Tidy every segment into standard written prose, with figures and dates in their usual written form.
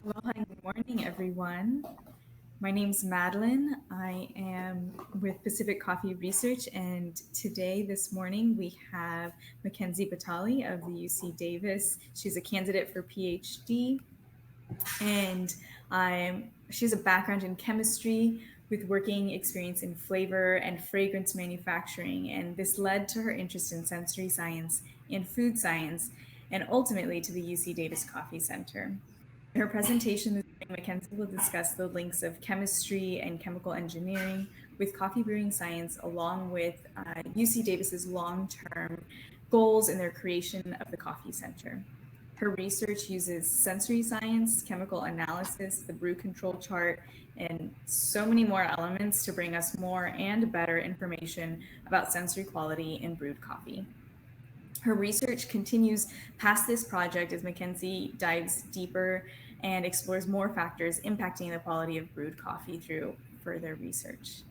Well, hi, good morning, everyone. My name's Madeline. I am with Pacific Coffee Research, and today, this morning, we have Mackenzie Batali of the UC Davis. She's a candidate for PhD, and she has a background in chemistry with working experience in flavor and fragrance manufacturing, and this led to her interest in sensory science and food science, and ultimately to the UC Davis Coffee Center. In her presentation this morning, Mackenzie will discuss the links of chemistry and chemical engineering with coffee brewing science, along with UC Davis's long-term goals in their creation of the Coffee Center. Her research uses sensory science, chemical analysis, the brew control chart, and so many more elements to bring us more and better information about sensory quality in brewed coffee. Her research continues past this project as Mackenzie dives deeper and explores more factors impacting the quality of brewed coffee through further research.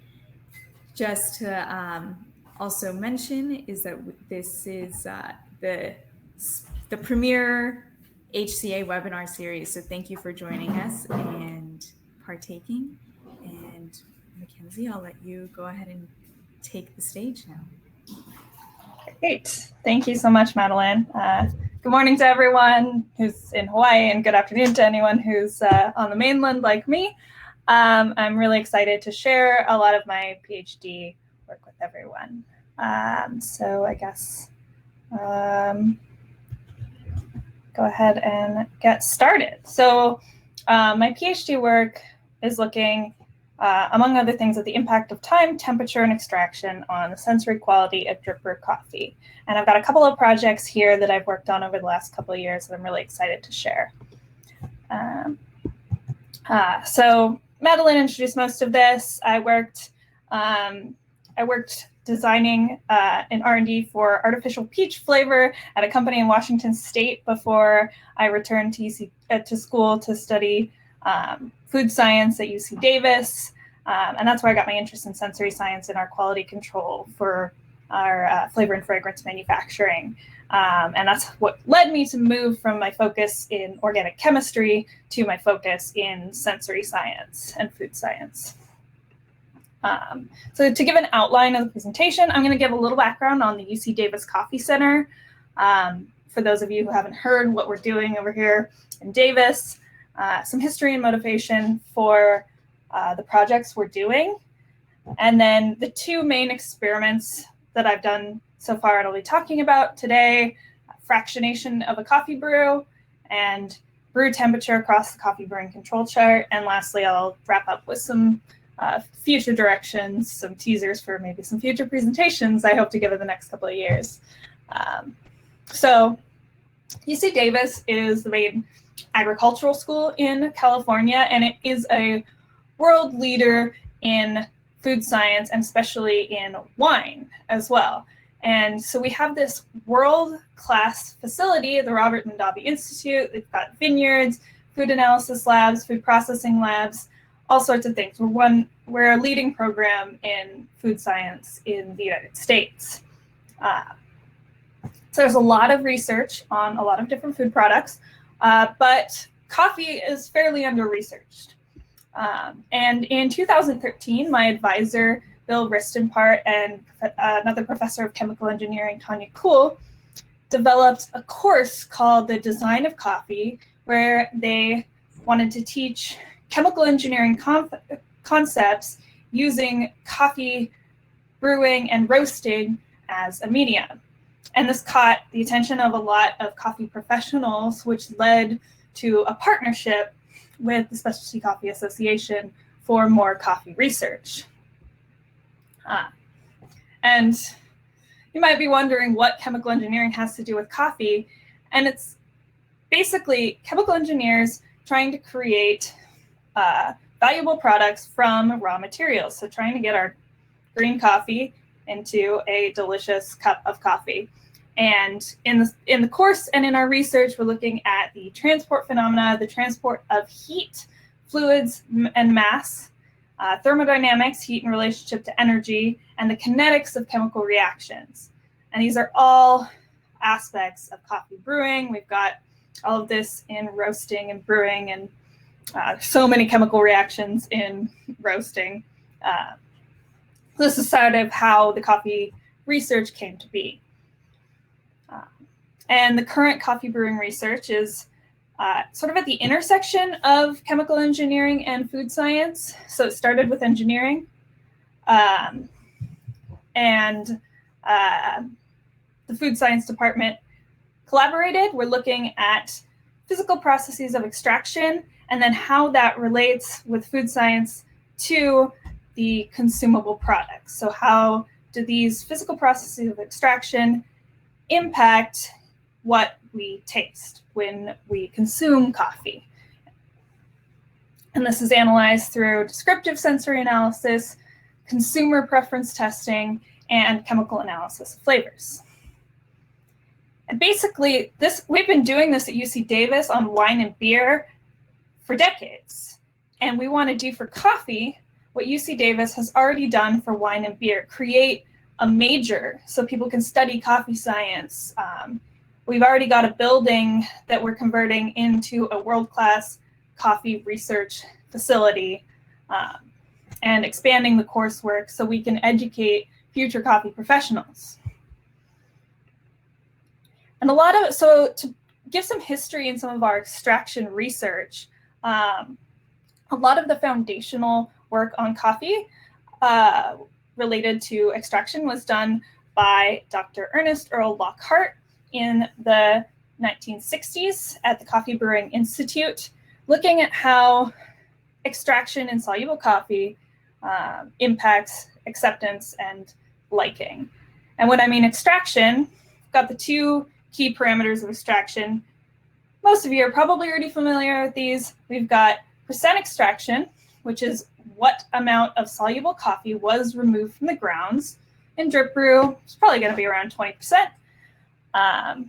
Just to also mention is that this is the premier HCA webinar series. So thank you for joining us and partaking. And Mackenzie, I'll let you go ahead and take the stage now. Great. Thank you so much, Madeline. Good morning to everyone who's in Hawaii, and good afternoon to anyone who's on the mainland like me. I'm really excited to share a lot of my PhD work with everyone. So I guess go ahead and get started. So my PhD work is looking among other things, at the impact of time, temperature, and extraction on the sensory quality of drip brew coffee. And I've got a couple of projects here that I've worked on over the last couple of years that I'm really excited to share. So Madeline introduced most of this. I worked designing an R&D for artificial peach flavor at a company in Washington State before I returned to school to study food science at UC Davis, and that's where I got my interest in sensory science and our quality control for our flavor and fragrance manufacturing. And that's what led me to move from my focus in organic chemistry to my focus in sensory science and food science. So to give an outline of the presentation, I'm going to give a little background on the UC Davis Coffee Center. For those of you who haven't heard what we're doing over here in Davis, some history and motivation for the projects we're doing, and then the two main experiments that I've done so far and I'll be talking about today: fractionation of a coffee brew and brew temperature across the coffee brewing control chart. And lastly, I'll wrap up with some future directions, some teasers for maybe some future presentations I hope to give in the next couple of years. So UC Davis is the main agricultural school in California, and it is a world leader in food science, and especially in wine as well. And so we have this world-class facility, the Robert Mondavi Institute. They've got vineyards, food analysis labs, food processing labs, all sorts of things. We're a leading program in food science in the United States. So there's a lot of research on a lot of different food products, but coffee is fairly under-researched. And in 2013, my advisor, Bill Ristenpart, and another professor of chemical engineering, Tanya Kuhl, developed a course called The Design of Coffee, where they wanted to teach chemical engineering concepts using coffee brewing and roasting as a medium. And this caught the attention of a lot of coffee professionals, which led to a partnership with the Specialty Coffee Association for more coffee research. And you might be wondering what chemical engineering has to do with coffee. And it's basically chemical engineers trying to create valuable products from raw materials. So trying to get our green coffee into a delicious cup of coffee. And in the course and in our research, we're looking at the transport phenomena, the transport of heat, fluids, and mass, thermodynamics, heat in relationship to energy, and the kinetics of chemical reactions. And these are all aspects of coffee brewing. We've got all of this in roasting and brewing and So many chemical reactions in roasting. This is sort of how the coffee research came to be. And the current coffee brewing research is sort of at the intersection of chemical engineering and food science. So it started with engineering. And the food science department collaborated. We're looking at physical processes of extraction and then how that relates with food science to the consumable products. So how do these physical processes of extraction impact what we taste when we consume coffee? And this is analyzed through descriptive sensory analysis, consumer preference testing, and chemical analysis of flavors. And basically, we've been doing this at UC Davis on wine and beer for decades. And we want to do for coffee what UC Davis has already done for wine and beer, create a major so people can study coffee science. We've already got a building that we're converting into a world-class coffee research facility and expanding the coursework so we can educate future coffee professionals. And so to give some history in some of our extraction research, a lot of the foundational work on coffee related to extraction was done by Dr. Ernest Earl Lockhart in the 1960s at the Coffee Brewing Institute, looking at how extraction in soluble coffee impacts acceptance and liking. And when I mean extraction, I've got the two key parameters of extraction. Most of you are probably already familiar with these. We've got percent extraction, which is what amount of soluble coffee was removed from the grounds. In drip brew, it's probably going to be around 20%. And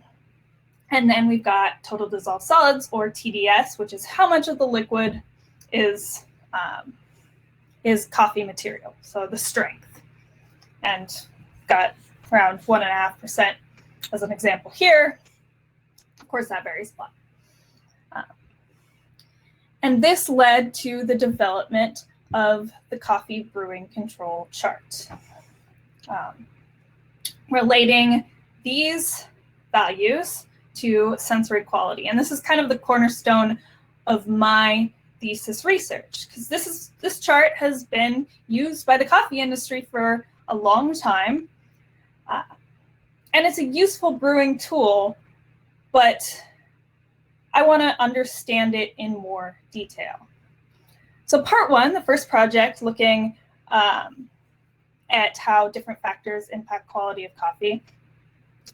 then we've got total dissolved solids, or TDS, which is how much of the liquid is coffee material, so the strength. And got around 1.5% as an example here. Of course, that varies a lot. And this led to the development of the coffee brewing control chart, relating these values to sensory quality. And this is kind of the cornerstone of my thesis research, because this chart has been used by the coffee industry for a long time. And it's a useful brewing tool, but I want to understand it in more detail. So part one, the first project looking at how different factors impact quality of coffee,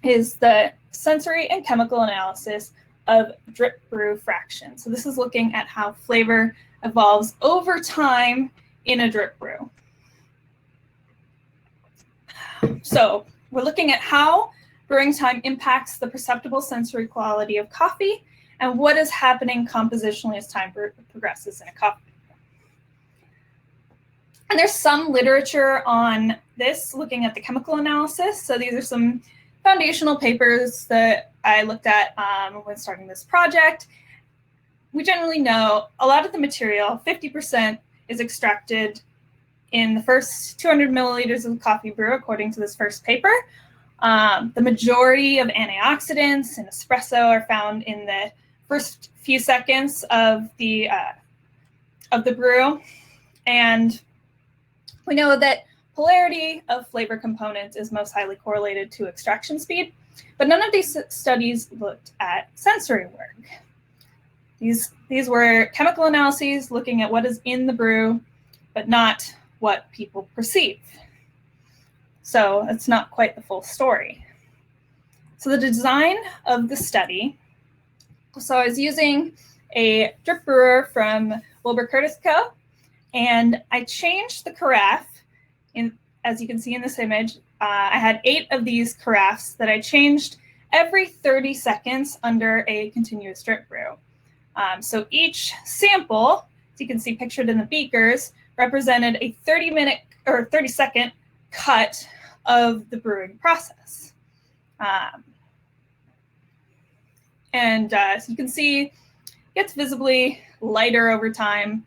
is the sensory and chemical analysis of drip brew fraction. So this is looking at how flavor evolves over time in a drip brew. So we're looking at how brewing time impacts the perceptible sensory quality of coffee and what is happening compositionally as time progresses in a coffee. And there's some literature on this looking at the chemical analysis. So these are some foundational papers that I looked at when starting this project. We generally know a lot of the material, 50%, is extracted in the first 200 milliliters of coffee brew, according to this first paper. The majority of antioxidants and espresso are found in the first few seconds of the brew. And we know that polarity of flavor components is most highly correlated to extraction speed, but none of these studies looked at sensory work. These were chemical analyses looking at what is in the brew, but not what people perceive. So it's not quite the full story. So the design of the study, so I was using a drip brewer from Wilbur Curtis Co., and I changed the carafe. As you can see in this image, I had 8 of these carafes that I changed every 30 seconds under a continuous drip brew. So each sample, as you can see pictured in the beakers, represented a 30-second cut of the brewing process. So you can see gets visibly lighter over time,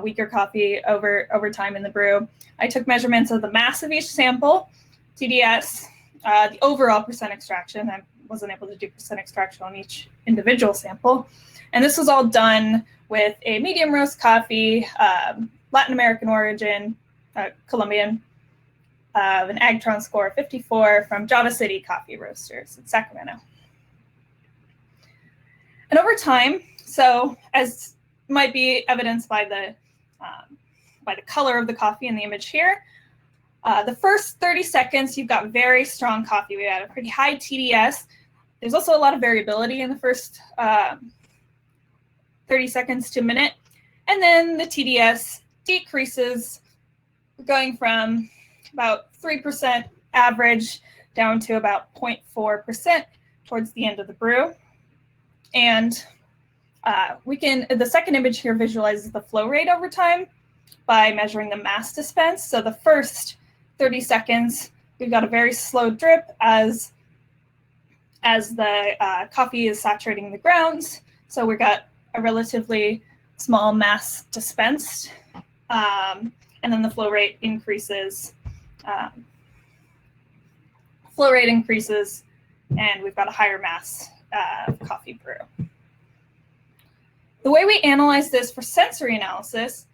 weaker coffee over time in the brew. I took measurements of the mass of each sample, TDS, the overall percent extraction. I wasn't able to do percent extraction on each individual sample. And this was all done with a medium roast coffee, Latin American origin, Colombian, an Agtron score of 54 from Java City Coffee Roasters in Sacramento. And over time, so as might be evidenced by the color of the coffee in the image here, the first 30 seconds, you've got very strong coffee. We had a pretty high TDS. There's also a lot of variability in the first 30 seconds to a minute. And then the TDS decreases, going from about 3% average down to about 0.4% towards the end of the brew. And the second image here visualizes the flow rate over time by measuring the mass dispensed. So the first 30 seconds, we've got a very slow drip as the coffee is saturating the grounds. So we've got a relatively small mass dispensed, and then the flow rate increases. And we've got a higher mass coffee brew. The way we analyze this for sensory analysis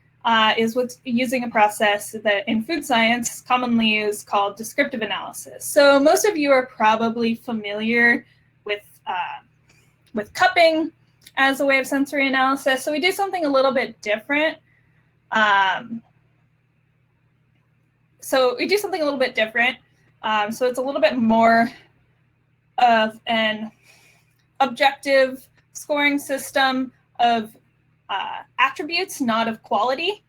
is with using a process that in food science commonly used called descriptive analysis. So most of you are probably familiar with cupping as a way of sensory analysis. So we do something a little bit different. So it's a little bit more of an objective scoring system of attributes, not of quality.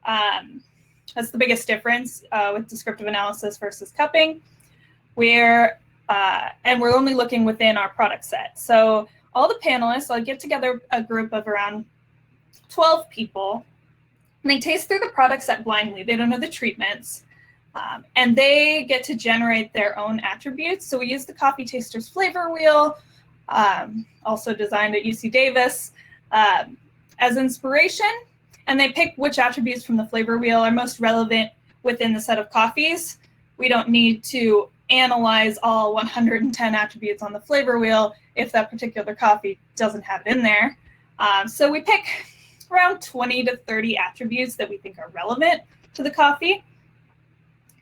That's the biggest difference with descriptive analysis versus cupping, and we're only looking within our product set. So all the panelists, I'll get together a group of around 12 people, and they taste through the product set blindly. They don't know the treatments, and they get to generate their own attributes. So we use the Coffee Taster's flavor wheel, also designed at UC Davis, as inspiration, and they pick which attributes from the flavor wheel are most relevant within the set of coffees. We don't need to analyze all 110 attributes on the flavor wheel if that particular coffee doesn't have it in there. So we pick around 20 to 30 attributes that we think are relevant to the coffee,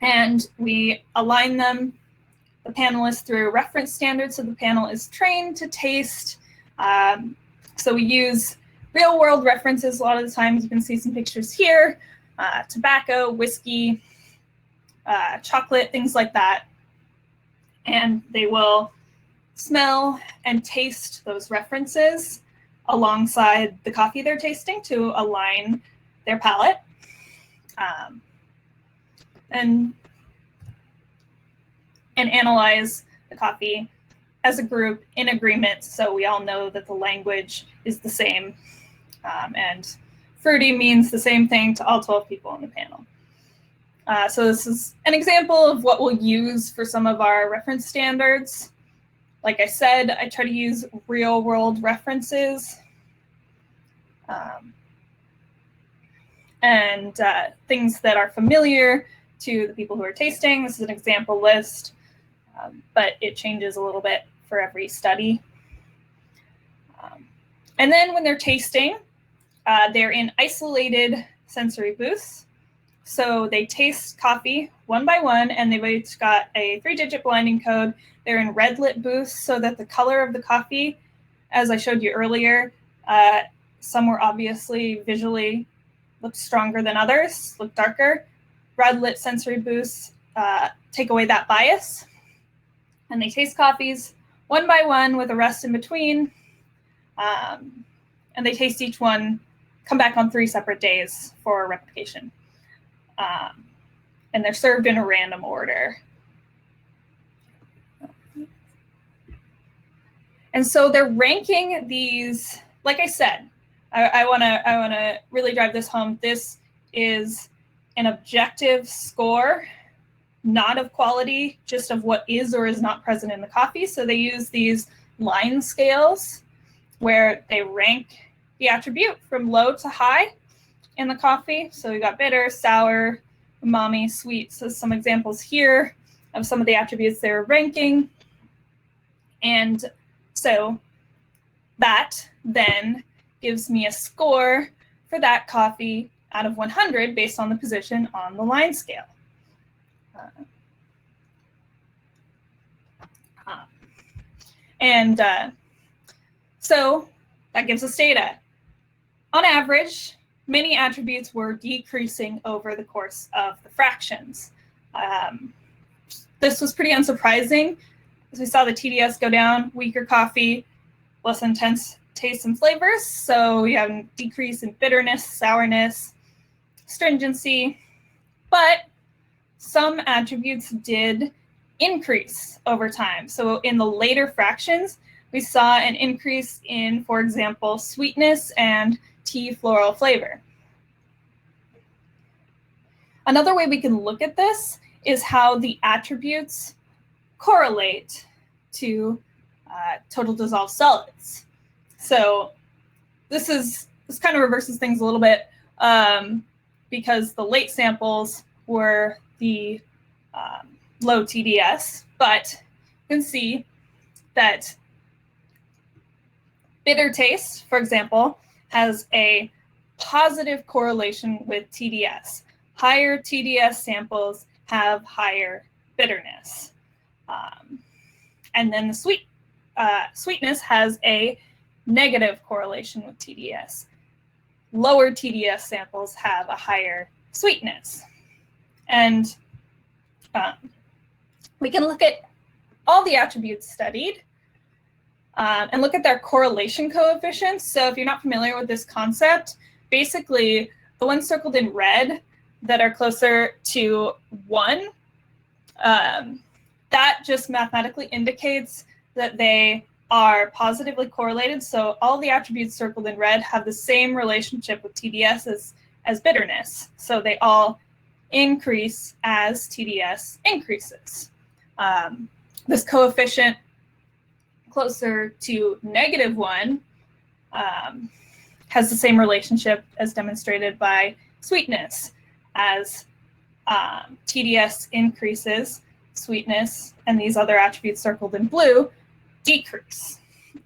and we align them, the panelists, through reference standards, so the panel is trained to taste. So we use real world references a lot of the times. You can see some pictures here, tobacco, whiskey, chocolate, things like that. And they will smell and taste those references alongside the coffee they're tasting to align their palate. And analyze the coffee as a group in agreement, so we all know that the language is the same, and fruity means the same thing to all 12 people on the panel. So this is an example of what we'll use for some of our reference standards. Like I said, I try to use real world references and things that are familiar to the people who are tasting. This is an example list, but it changes a little bit for every study. And then when they're tasting, they're in isolated sensory booths. So they taste coffee one by one, and they've each got a 3-digit blinding code. They're in red lit booths so that the color of the coffee, as I showed you earlier, some were obviously visually look stronger than others, look darker. Red lit sensory booths take away that bias. And they taste coffees one by one with a rest in between. And they taste each one, come back on 3 separate days for replication. And they're served in a random order. And so they're ranking these, like I said, I wanna really drive this home. This is an objective score, not of quality, just of what is or is not present in the coffee. So they use these line scales where they rank the attribute from low to high in the coffee. So we got bitter, sour, umami, sweet. So some examples here of some of the attributes they were ranking. And so that then gives me a score for that coffee out of 100 based on the position on the line scale. So that gives us data. On average, many attributes were decreasing over the course of the fractions. This was pretty unsurprising, as we saw the TDS go down, weaker coffee, less intense tastes and flavors. So we have a decrease in bitterness, sourness, stringency, but some attributes did increase over time. So in the later fractions, we saw an increase in, for example, sweetness and tea floral flavor. Another way we can look at this is how the attributes correlate to total dissolved solids. So this kind of reverses things a little bit because the late samples were the low TDS, but you can see that bitter taste, for example, has a positive correlation with TDS. Higher TDS samples have higher bitterness. And then the sweetness has a negative correlation with TDS. Lower TDS samples have a higher sweetness. And we can look at all the attributes studied and look at their correlation coefficients. So if you're not familiar with this concept, basically the ones circled in red that are closer to 1, that just mathematically indicates that they are positively correlated. So all the attributes circled in red have the same relationship with TDS as bitterness. So they all increase as TDS increases. This coefficient closer to -1 has the same relationship as demonstrated by sweetness. As TDS increases, sweetness and these other attributes circled in blue decrease.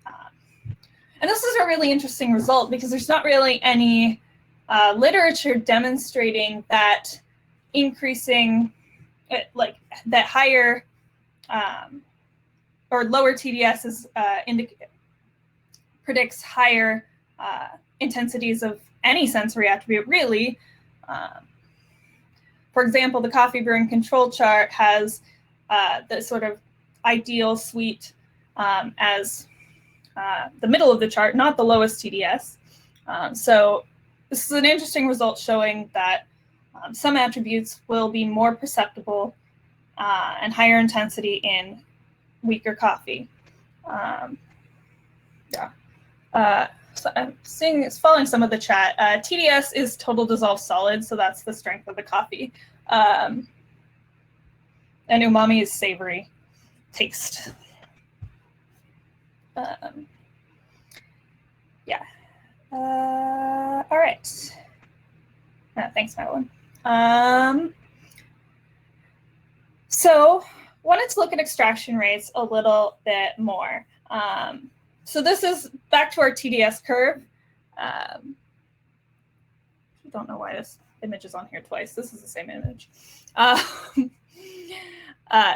And this is a really interesting result because there's not really any literature demonstrating that increasing, that higher or lower TDS predicts higher intensities of any sensory attribute, really. For example, the coffee brewing control chart has the sort of ideal sweet as the middle of the chart, not the lowest TDS. So this is an interesting result showing that some attributes will be more perceptible and higher intensity in weaker coffee. So I'm seeing it's following some of the chat. TDS is total dissolved solid, so that's the strength of the coffee. And umami is savory taste. Yeah. All right. Thanks, Madeline. So wanted to look at extraction rates a little bit more. So this is back to our TDS curve. I don't know why this image is on here twice. This is the same image.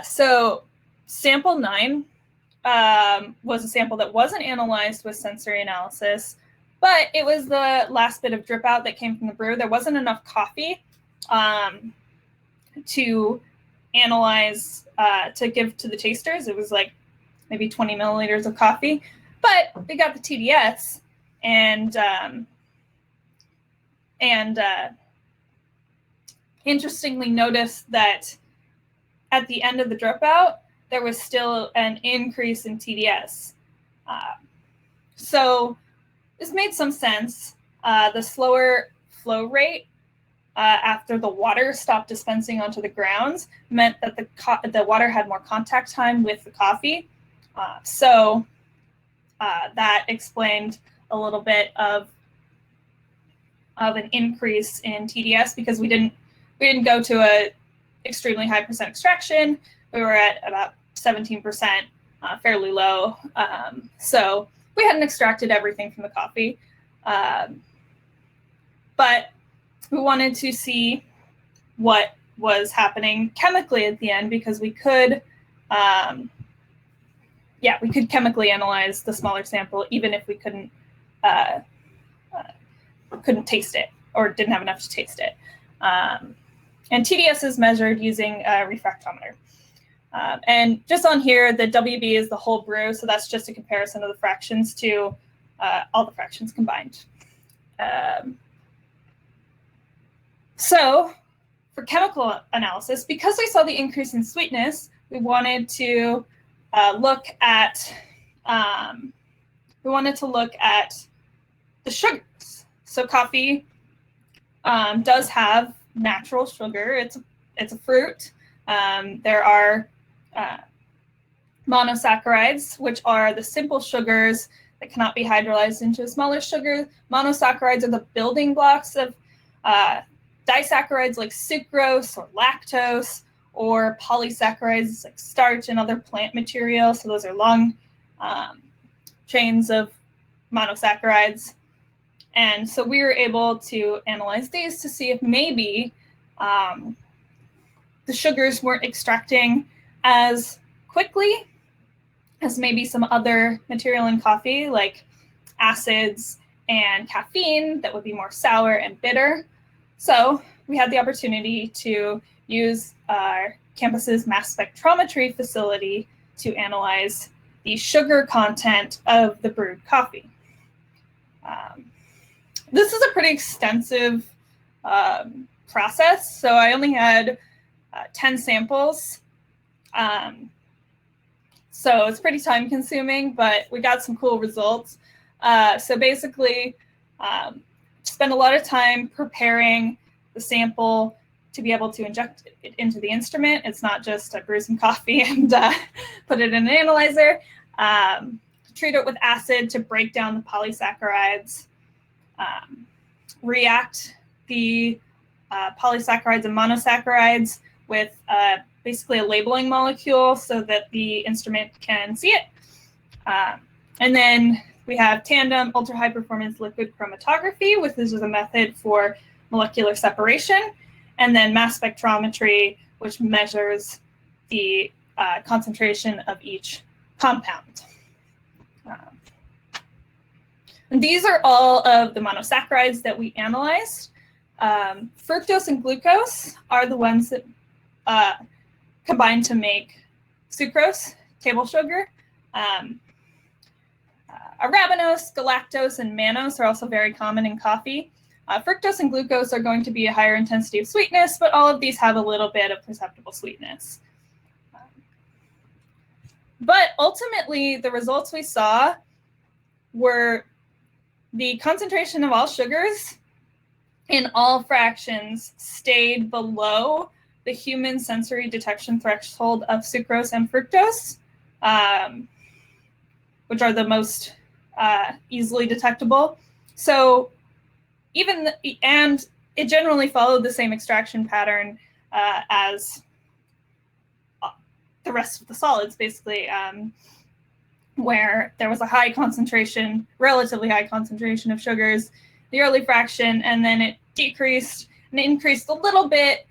So sample 9 was a sample that wasn't analyzed with sensory analysis, but it was the last bit of drip out that came from the brew. There wasn't enough coffee to analyze, to give to the tasters. It was like maybe 20 milliliters of coffee. But we got the TDS, and interestingly noticed that at the end of the dropout, there was still an increase in TDS. So this made some sense. The slower flow rate after the water stopped dispensing onto the grounds meant that the water had more contact time with the coffee. So that explained a little bit of an increase in TDS because we didn't go to a extremely high percent extraction. We were at about 17%, fairly low. So we hadn't extracted everything from the coffee. But we wanted to see what was happening chemically at the end because we could chemically analyze the smaller sample even if we couldn't taste it or didn't have enough to taste it. And TDS is measured using a refractometer. And just on here, the WB is the whole brew, so that's just a comparison of the fractions to all the fractions combined. So for chemical analysis, because we saw the increase in sweetness, we wanted to look at the sugars. So coffee does have natural sugar. It's a fruit. There are monosaccharides, which are the simple sugars that cannot be hydrolyzed into a smaller sugar. Monosaccharides are the building blocks of disaccharides like sucrose or lactose, or polysaccharides like starch and other plant material. So those are long chains of monosaccharides. And so we were able to analyze these to see if maybe the sugars weren't extracting as quickly as maybe some other material in coffee, like acids and caffeine that would be more sour and bitter. So we had the opportunity to use our campus's mass spectrometry facility to analyze the sugar content of the brewed coffee. This is a pretty extensive process. So I only had 10 samples. So it's pretty time consuming, but we got some cool results. So basically, spend a lot of time preparing the sample to be able to inject it into the instrument. It's not just brew some coffee and put it in an analyzer. Treat it with acid to break down the polysaccharides. React the polysaccharides and monosaccharides with basically a labeling molecule so that the instrument can see it. And then we have tandem ultra high performance liquid chromatography, which is a method for molecular separation, and then mass spectrometry, which measures the concentration of each compound. And these are all of the monosaccharides that we analyzed. Fructose and glucose are the ones that combine to make sucrose, table sugar. Arabinose, galactose, and mannose are also very common in coffee. Fructose and glucose are going to be a higher intensity of sweetness, but all of these have a little bit of perceptible sweetness. But ultimately, the results we saw were the concentration of all sugars in all fractions stayed below the human sensory detection threshold of sucrose and fructose, which are the most easily detectable. So and it generally followed the same extraction pattern as the rest of the solids, basically, where there was a high concentration, relatively high concentration of sugars, the early fraction, and then it decreased and increased a little bit.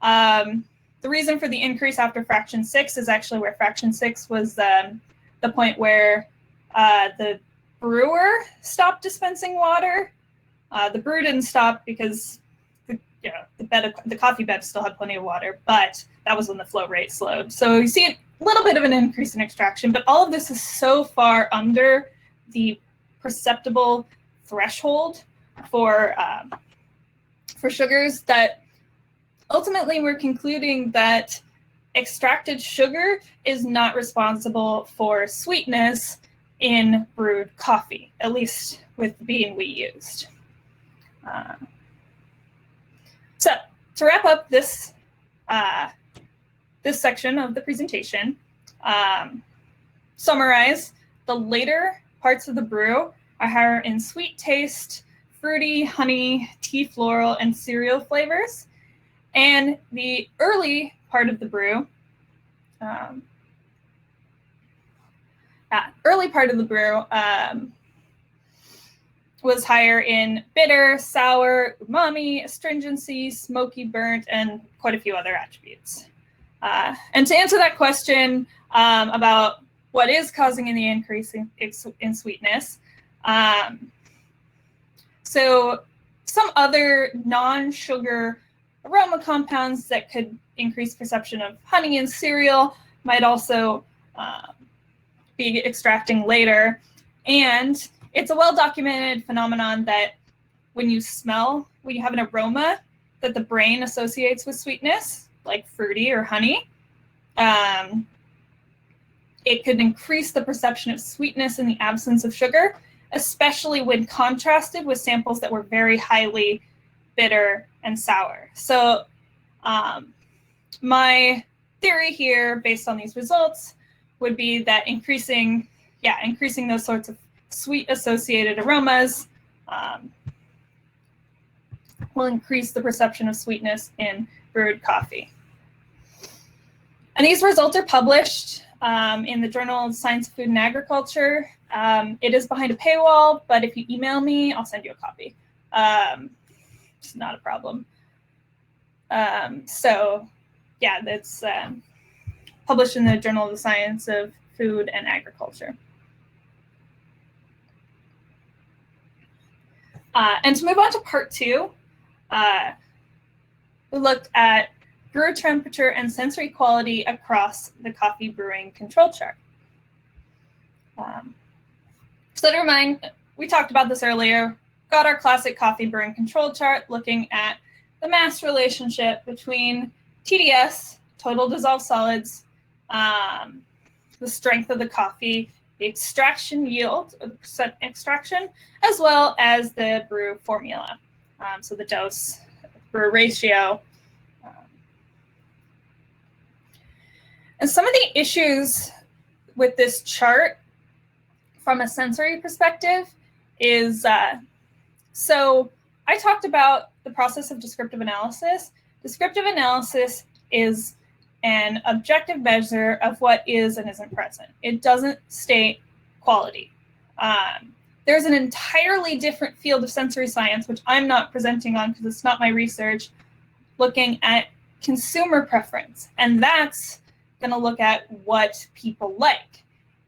The reason for the increase after fraction 6 is actually where fraction 6 was the point where the brewer stopped dispensing water. The brew didn't stop because the coffee bed still had plenty of water, but that was when the flow rate slowed. So you see a little bit of an increase in extraction, but all of this is so far under the perceptible threshold for sugars that ultimately we're concluding that extracted sugar is not responsible for sweetness in brewed coffee, at least with the bean we used. So to wrap up this section of the presentation, summarize, the later parts of the brew are higher in sweet taste, fruity, honey, tea floral, and cereal flavors. And the early part of the brew, was higher in bitter, sour, umami, astringency, smoky, burnt, and quite a few other attributes. And to answer that question about what is causing the increase in sweetness, so some other non-sugar aroma compounds that could increase perception of honey in cereal might also be extracting later. And it's a well-documented phenomenon that when you have an aroma that the brain associates with sweetness, like fruity or honey, it could increase the perception of sweetness in the absence of sugar, especially when contrasted with samples that were very highly bitter and sour. So my theory here, based on these results, would be that increasing those sorts of sweet associated aromas will increase the perception of sweetness in brewed coffee. And these results are published in the Journal of Science of Food and Agriculture. It is behind a paywall, but if you email me, I'll send you a copy. It's not a problem. So yeah, that's published in the Journal of the Science of Food and Agriculture. And to move on to part 2, we looked at brew temperature and sensory quality across the coffee brewing control chart. So to remind, we talked about this earlier, got our classic coffee brewing control chart looking at the mass relationship between TDS, total dissolved solids, the strength of the coffee, the extraction yield, or the percent extraction, as well as the brew formula. So the dose, brew ratio. And some of the issues with this chart from a sensory perspective is, so I talked about the process of descriptive analysis. Descriptive analysis is an objective measure of what is and isn't present. It doesn't state quality. There's an entirely different field of sensory science, which I'm not presenting on because it's not my research, looking at consumer preference. And that's going to look at what people like.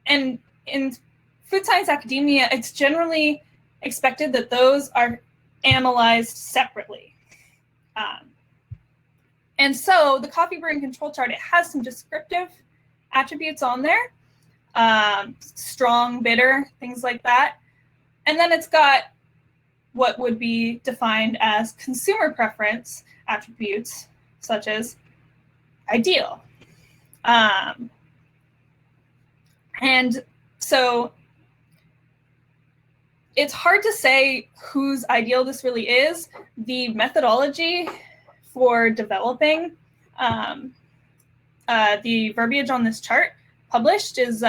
And in food science academia, it's generally expected that those are analyzed separately. And so the coffee brewing control chart, it has some descriptive attributes on there, strong, bitter, things like that. And then it's got what would be defined as consumer preference attributes, such as ideal. And so it's hard to say whose ideal this really is. The methodology for developing the verbiage on this chart published is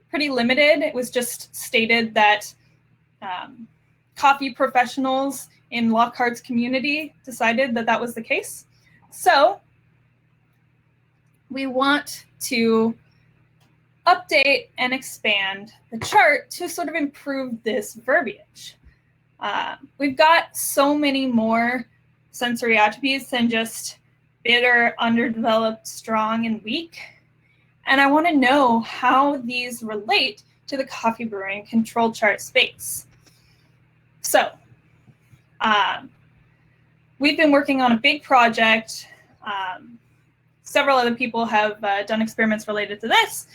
pretty limited. It was just stated that coffee professionals in Lockhart's community decided that that was the case. So we want to update and expand the chart to sort of improve this verbiage. We've got so many more sensory attributes than just bitter, underdeveloped, strong, and weak. And I want to know how these relate to the coffee brewing control chart space. So we've been working on a big project. Several other people have done experiments related to this,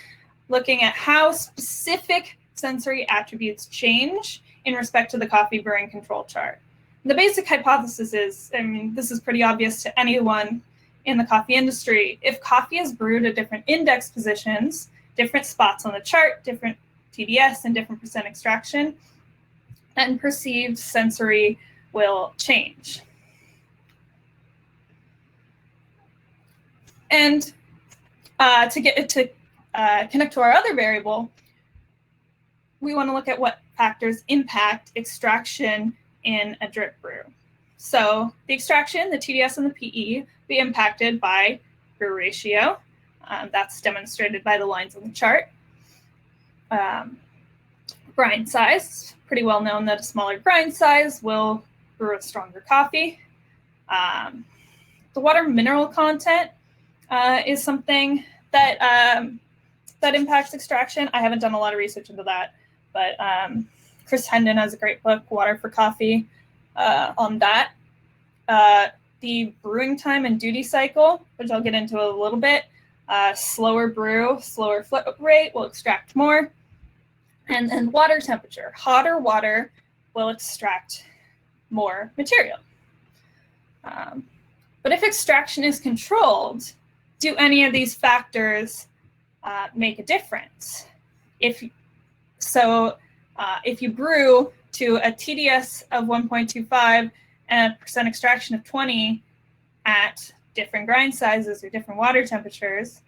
looking at how specific sensory attributes change in respect to the coffee brewing control chart. The basic hypothesis is, I mean, this is pretty obvious to anyone in the coffee industry. If coffee is brewed at different index positions, different spots on the chart, different TDS, and different percent extraction, then perceived sensory will change. And to get it to connect to our other variable, we want to look at what factors impact extraction in a drip brew. So the extraction, the TDS and the PE, be impacted by brew ratio. That's demonstrated by the lines on the chart. Grind size, pretty well known that a smaller grind size will brew a stronger coffee. The water mineral content is something that that impacts extraction. I haven't done a lot of research into that, but Chris Hendon has a great book, Water for Coffee, on that. The brewing time and duty cycle, which I'll get into a little bit. Slower brew, slower flow rate will extract more. And then water temperature. Hotter water will extract more material. But if extraction is controlled, do any of these factors make a difference? If you brew to a TDS of 1.25 and a percent extraction of 20 at different grind sizes or different water temperatures,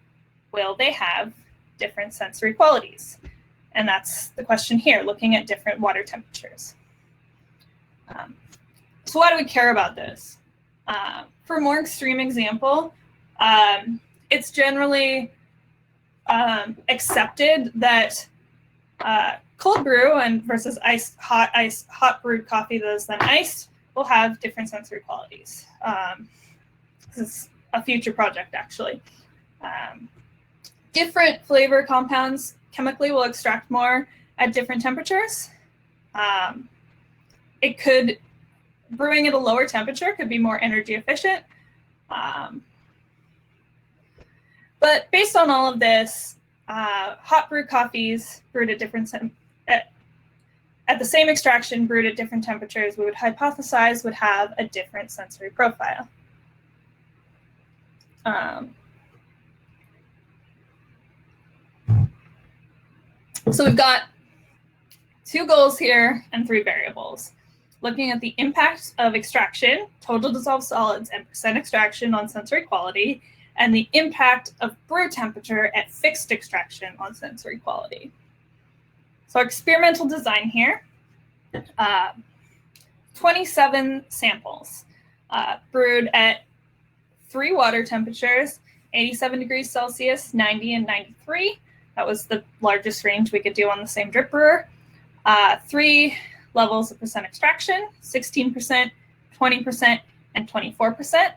will they have different sensory qualities? And that's the question here, looking at different water temperatures. So why do we care about this? For a more extreme example, it's generally accepted that cold brew and versus hot brewed coffee that is then iced will have different sensory qualities. This is a future project, actually. Different flavor compounds chemically will extract more at different temperatures. Brewing at a lower temperature could be more energy efficient. But based on all of this, hot brew coffees brewed at at the same extraction, brewed at different temperatures, we would hypothesize would have a different sensory profile. So we've got 2 goals here and 3 variables. Looking at the impact of extraction, total dissolved solids, and percent extraction on sensory quality, and the impact of brew temperature at fixed extraction on sensory quality. So our experimental design here, 27 samples brewed at 3 water temperatures, 87 degrees Celsius, 90 and 93. That was the largest range we could do on the same drip brewer. 3 levels of percent extraction, 16%, 20%, and 24%,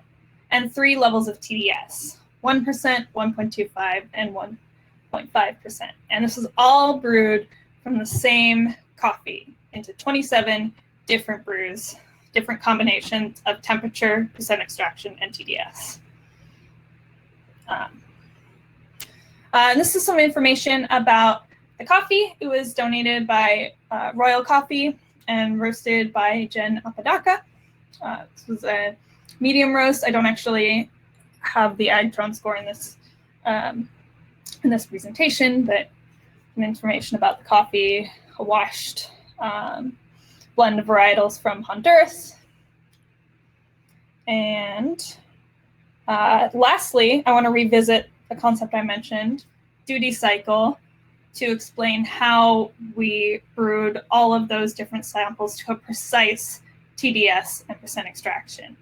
and 3 levels of TDS, 1%, 1.25, and 1.5%. And this was all brewed from the same coffee into 27 different brews, different combinations of temperature, percent extraction, and TDS. And this is some information about the coffee. It was donated by Royal Coffee and roasted by Jen Apodaca. This was a medium roast. I don't actually have the Agtron score in this presentation, but some information about the coffee, a washed blend of varietals from Honduras. And lastly, I want to revisit the concept I mentioned, duty cycle, to explain how we brewed all of those different samples to a precise TDS and percent extraction.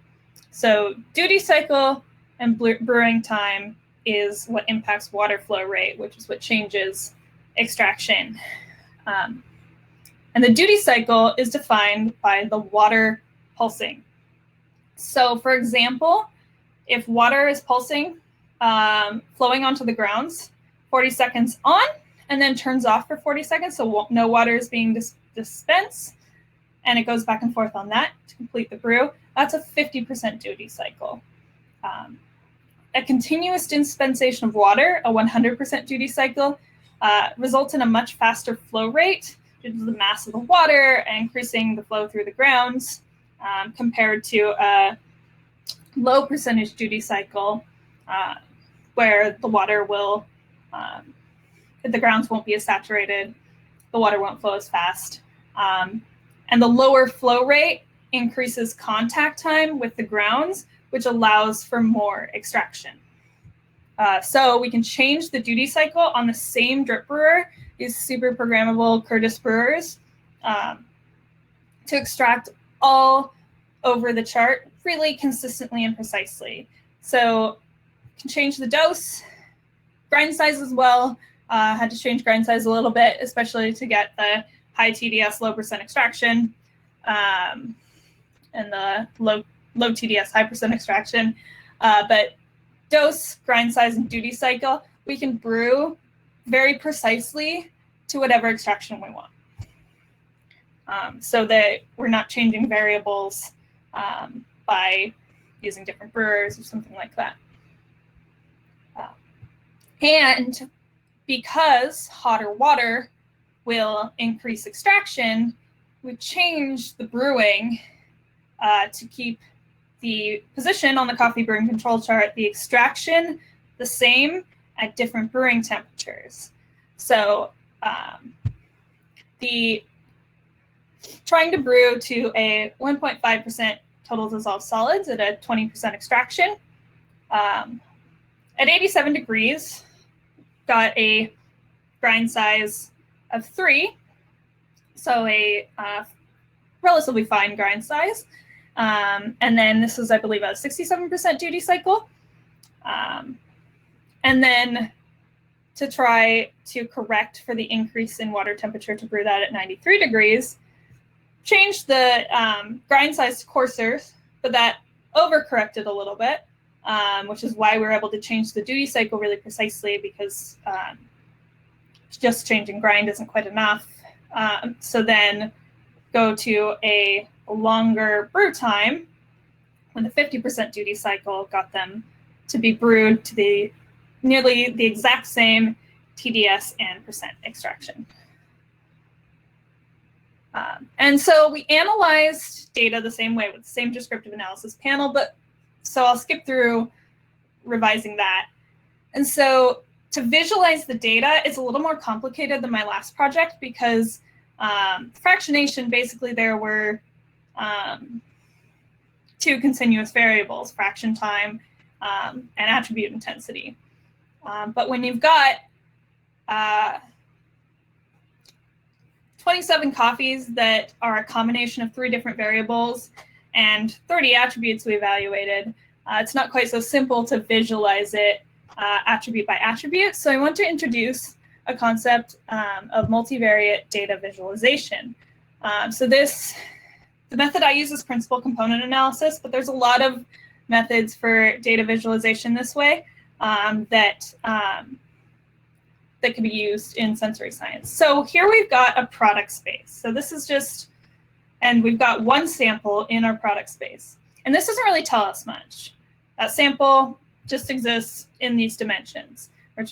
So duty cycle and brewing time is what impacts water flow rate, which is what changes extraction. And the duty cycle is defined by the water pulsing. So for example, if water is pulsing, flowing onto the grounds, 40 seconds on, and then turns off for 40 seconds, so no water is being dispensed, and it goes back and forth on that to complete the brew, that's a 50% duty cycle. A continuous dispensation of water, a 100% duty cycle, results in a much faster flow rate due to the mass of the water and increasing the flow through the grounds, compared to a low percentage duty cycle, where the water will, the grounds won't be as saturated, the water won't flow as fast. And the lower flow rate increases contact time with the grounds, which allows for more extraction. So we can change the duty cycle on the same drip brewer these super programmable Curtis brewers to extract all over the chart really consistently and precisely. So you can change the dose, grind size as well. Had to change grind size a little bit, especially to get the high TDS, low percent extraction, and the low TDS, high percent extraction. But dose, grind size, and duty cycle, we can brew very precisely to whatever extraction we want. So that we're not changing variables by using different brewers or something like that. And because hotter water will increase extraction, we change the brewing to keep the position on the coffee brewing control chart, the extraction, the same at different brewing temperatures. So trying to brew to a 1.5% total dissolved solids at a 20% extraction. At 87 degrees, got a grind size of 3, so a relatively fine grind size. And then this is, I believe, a 67% duty cycle. And then to try to correct for the increase in water temperature to brew that at 93 degrees, changed the grind size to coarser, but that overcorrected a little bit, which is why we were able to change the duty cycle really precisely, because just changing grind isn't quite enough. So then go to a longer brew time when the 50% duty cycle got them to be brewed to the nearly the exact same TDS and percent extraction. And so we analyzed data the same way with the same descriptive analysis panel, but so I'll skip through revising that. And so to visualize the data, it's a little more complicated than my last project because fractionation, basically there were 2 continuous variables, fraction time and attribute intensity. But when you've got 27 coffees that are a combination of 3 different variables and 30 attributes we evaluated, it's not quite so simple to visualize it attribute by attribute. So I want to introduce a concept of multivariate data visualization. The method I use is principal component analysis, but there's a lot of methods for data visualization this way that can be used in sensory science. So here we've got a product space. So this is just, and we've got one sample in our product space. And this doesn't really tell us much. That sample just exists in these dimensions. But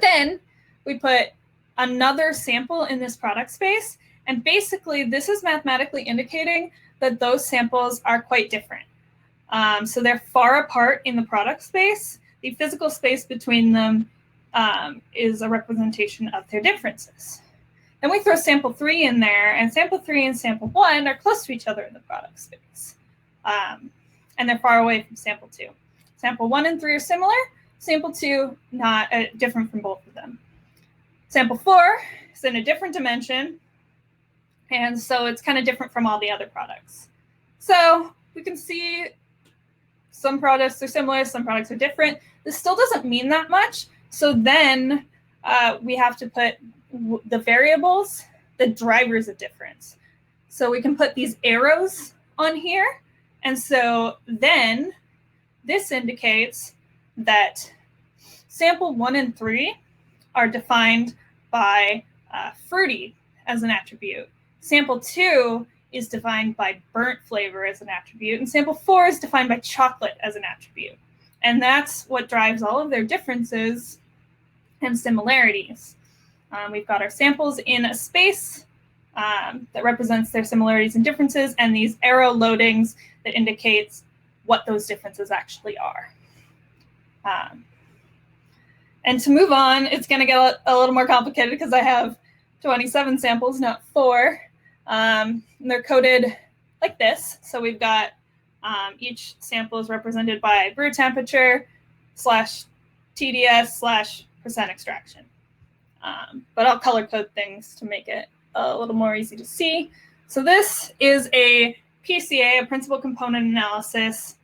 then we put another sample in this product space. And basically this is mathematically indicating that those samples are quite different. So they're far apart in the product space. The physical space between them is a representation of their differences. Then we throw sample 3 in there, and sample 3 and sample 1 are close to each other in the product space. And they're far away from sample 2. Sample 1 and 3 are similar. Sample 2, not different from both of them. Sample 4 is in a different dimension, and so it's kind of different from all the other products. So we can see some products are similar, some products are different. This still doesn't mean that much. So then we have to put the variables, the drivers of difference. So we can put these arrows on here. And so then this indicates that sample 1 and 3 are defined by fruity as an attribute. Sample 2 is defined by burnt flavor as an attribute, and sample 4 is defined by chocolate as an attribute. And that's what drives all of their differences and similarities. We've got our samples in a space that represents their similarities and differences, and these arrow loadings that indicates what those differences actually are. And to move on, it's going to get a little more complicated because I have 27 samples, not 4. And they're coded like this. So we've got each sample is represented by brew temperature / TDS / percent extraction. but I'll color code things to make it a little more easy to see. So this is a PCA, a principal component analysis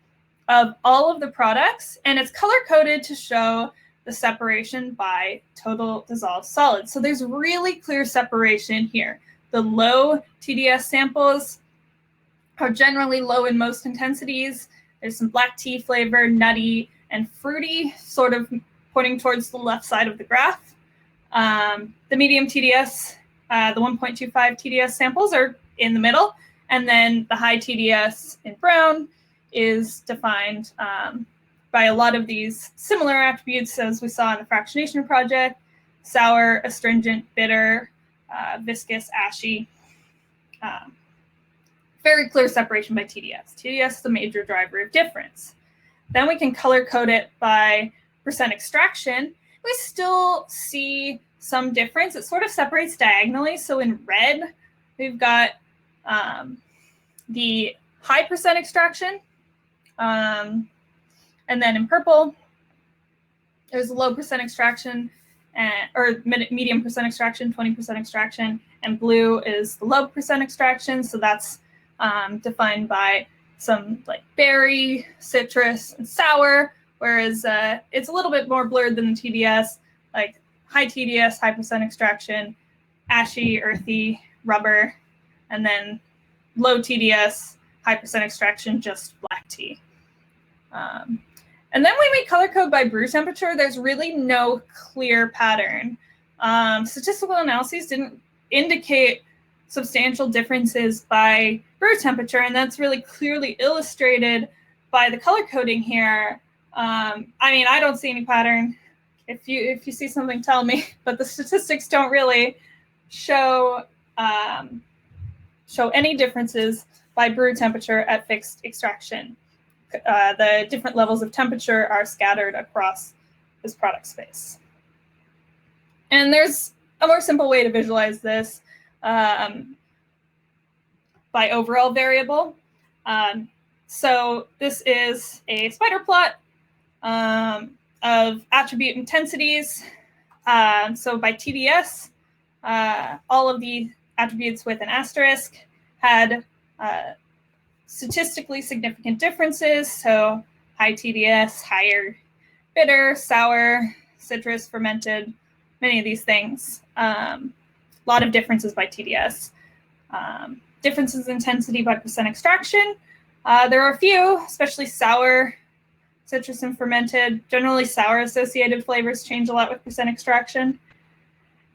of all of the products, and it's color coded to show the separation by total dissolved solids. So there's really clear separation here. The low TDS samples are generally low in most intensities. There's some black tea flavor, nutty, and fruity, sort of pointing towards the left side of the graph. The medium TDS, the 1.25 TDS samples are in the middle, and then the high TDS in brown is defined by a lot of these similar attributes as we saw in the fractionation project: sour, astringent, bitter, viscous, ashy. Very clear separation by TDS. TDS is the major driver of difference. Then we can color code it by percent extraction. We still see some difference. It sort of separates diagonally. So in red, we've got the high percent extraction. And then in purple, there's a low percent extraction, or medium percent extraction, 20% extraction. And blue is the low percent extraction. So that's defined by some like berry, citrus, and sour, whereas it's a little bit more blurred than the TDS, like high TDS, high percent extraction, ashy, earthy, rubber, and then low TDS, high percent extraction, just black tea. And then when we color code by brew temperature, there's really no clear pattern. Statistical analyses didn't indicate substantial differences by brew temperature, and that's really clearly illustrated by the color coding here. I mean, I don't see any pattern. If you see something, tell me. But the statistics don't really show any differences by brew temperature at fixed extraction. The different levels of temperature are scattered across this product space. And there's a more simple way to visualize this by overall variable. So this is a spider plot of attribute intensities. So by TDS, all of the attributes with an asterisk had statistically significant differences. So high TDS, higher bitter, sour, citrus, fermented, many of these things. A lot of differences by TDS. Differences in intensity by percent extraction. There are a few, especially sour, citrus, and fermented. Generally, sour associated flavors change a lot with percent extraction.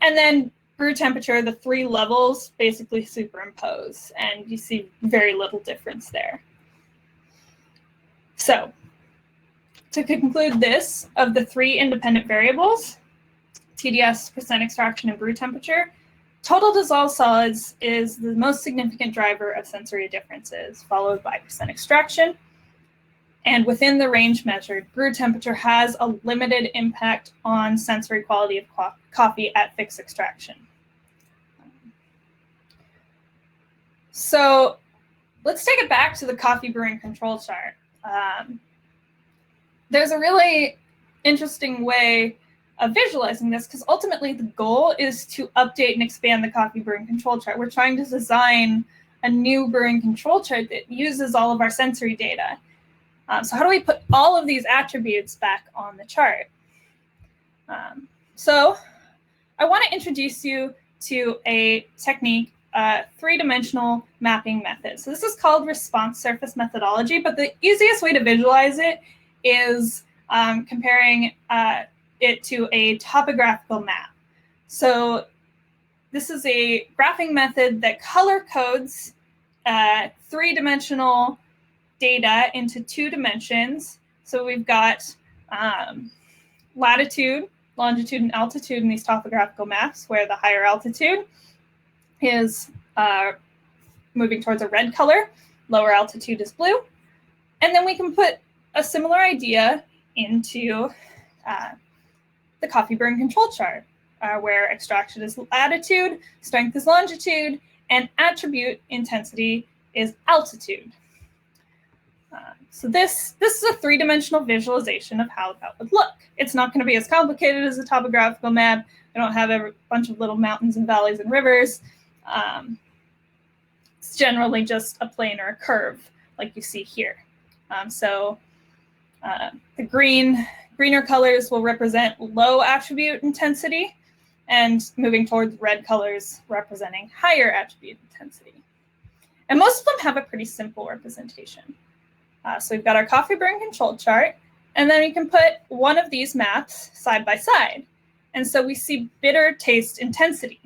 And then brew temperature, the three levels basically superimpose, and you see very little difference there. So to conclude this, of the three independent variables, TDS, percent extraction, and brew temperature, total dissolved solids is the most significant driver of sensory differences, followed by percent extraction. And within the range measured, brew temperature has a limited impact on sensory quality of coffee at fixed extraction. So let's take it back to the coffee brewing control chart. There's a really interesting way of visualizing this, because ultimately the goal is to update and expand the coffee brewing control chart. We're trying to design a new brewing control chart that uses all of our sensory data. So how do we put all of these attributes back on the chart? So I want to introduce you to a technique, three-dimensional mapping method. So this is called response surface methodology, but the easiest way to visualize it is comparing it to a topographical map. So this is a graphing method that color codes three-dimensional data into two dimensions. So we've got latitude, longitude, and altitude in these topographical maps, where the higher altitude is moving towards a red color, lower altitude is blue. And then we can put a similar idea into the coffee brewing control chart, where extraction is latitude, strength is longitude, and attribute intensity is altitude. So this is a three-dimensional visualization of how that would look. It's not going to be as complicated as a topographical map. I don't have a bunch of little mountains and valleys and rivers. It's generally just a plane or a curve like you see here. The greener colors will represent low attribute intensity, and moving towards red colors representing higher attribute intensity. And most of them have a pretty simple representation. So we've got our coffee brewing control chart, and then we can put one of these maps side by side. And so we see bitter taste intensity.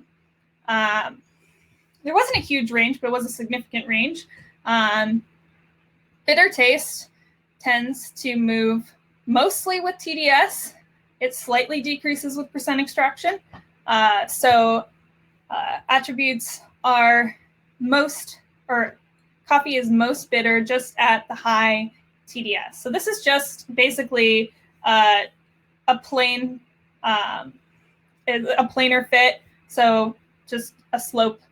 There wasn't a huge range, but it was a significant range. Bitter taste tends to move mostly with TDS. It slightly decreases with percent extraction. Attributes are coffee is most bitter just at the high TDS. So this is just basically a planar fit. So just a slope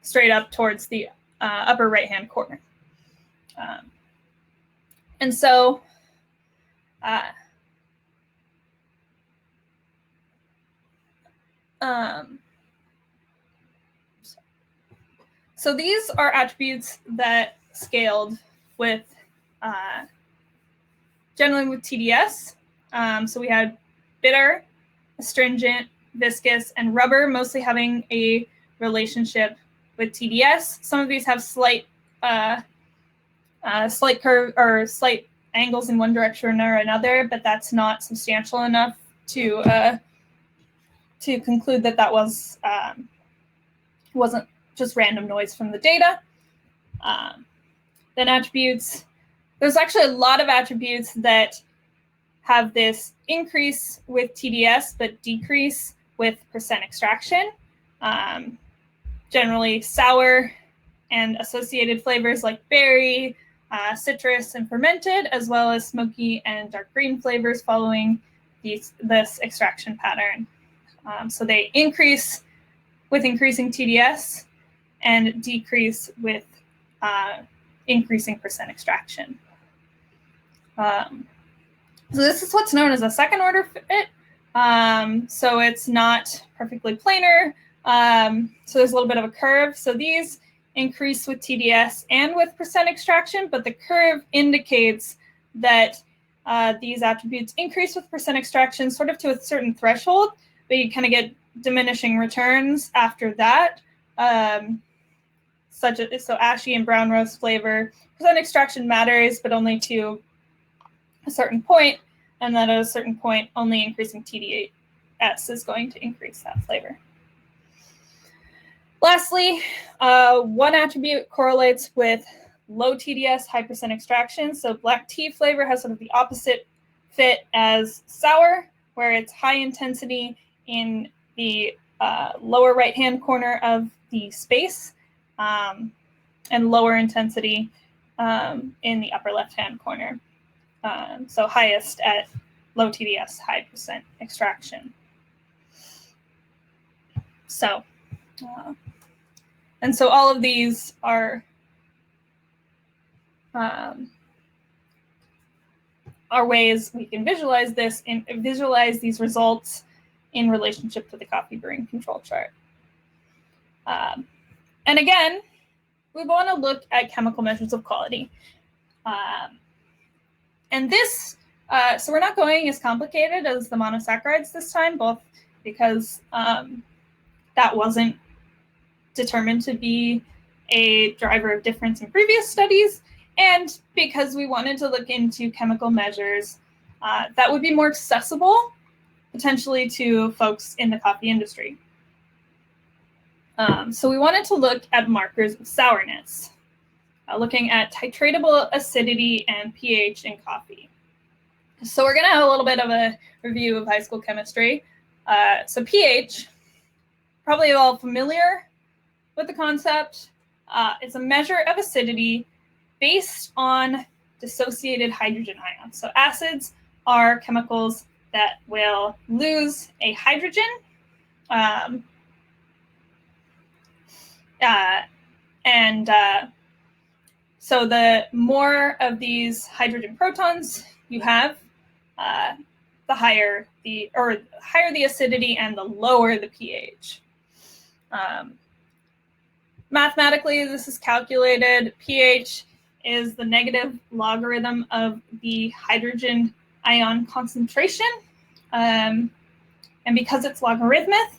straight up towards the upper right-hand corner. So these are attributes that scaled with generally with TDS. So we had bitter, astringent, viscous, and rubber mostly having a relationship with TDS. Some of these have slight curve or slight angles in one direction or another, but that's not substantial enough to conclude that wasn't just random noise from the data. Then attributes. There's actually a lot of attributes that have this increase with TDS, but decrease with percent extraction. Generally sour and associated flavors like berry, citrus, and fermented, as well as smoky and dark green flavors following this extraction pattern. So they increase with increasing TDS and decrease with increasing percent extraction. So this is what's known as a second order fit. So it's not perfectly planar. So there's a little bit of a curve. So these increase with TDS and with percent extraction, but the curve indicates that these attributes increase with percent extraction sort of to a certain threshold, but you kind of get diminishing returns after that. So ashy and brown roast flavor, percent extraction matters, but only to a certain point, and then at a certain point, only increasing TDS is going to increase that flavor. Lastly, one attribute correlates with low TDS, high percent extraction. So black tea flavor has sort of the opposite fit as sour, where it's high intensity in the lower right-hand corner of the space, and lower intensity in the upper left-hand corner. So highest at low TDS, high percent extraction. So, and so all of these are ways we can visualize this and visualize these results in relationship to the coffee brewing control chart. And again, we want to look at chemical measures of quality. And this, so we're not going as complicated as the monosaccharides this time, both because that wasn't determined to be a driver of difference in previous studies, and because we wanted to look into chemical measures that would be more accessible potentially to folks in the coffee industry. So we wanted to look at markers of sourness, looking at titratable acidity and pH in coffee. So we're going to have a little bit of a review of high school chemistry. So pH, probably all familiar with the concept. It's a measure of acidity based on dissociated hydrogen ions. So acids are chemicals that will lose a hydrogen So the more of these hydrogen protons you have, the higher the acidity and the lower the pH. Mathematically, this is calculated. pH is the negative logarithm of the hydrogen ion concentration. And because it's logarithmic,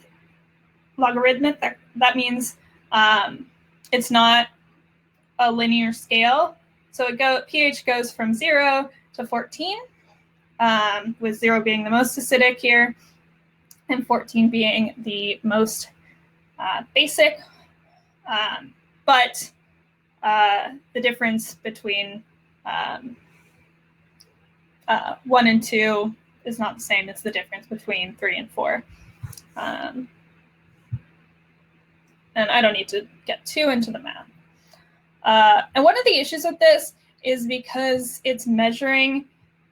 that means it's not a linear scale. So pH goes from 0 to 14, with 0 being the most acidic here, and 14 being the most basic. But the difference between 1 and 2 is not the same as the difference between 3 and 4. And I don't need to get too into the math. And one of the issues with this is because it's measuring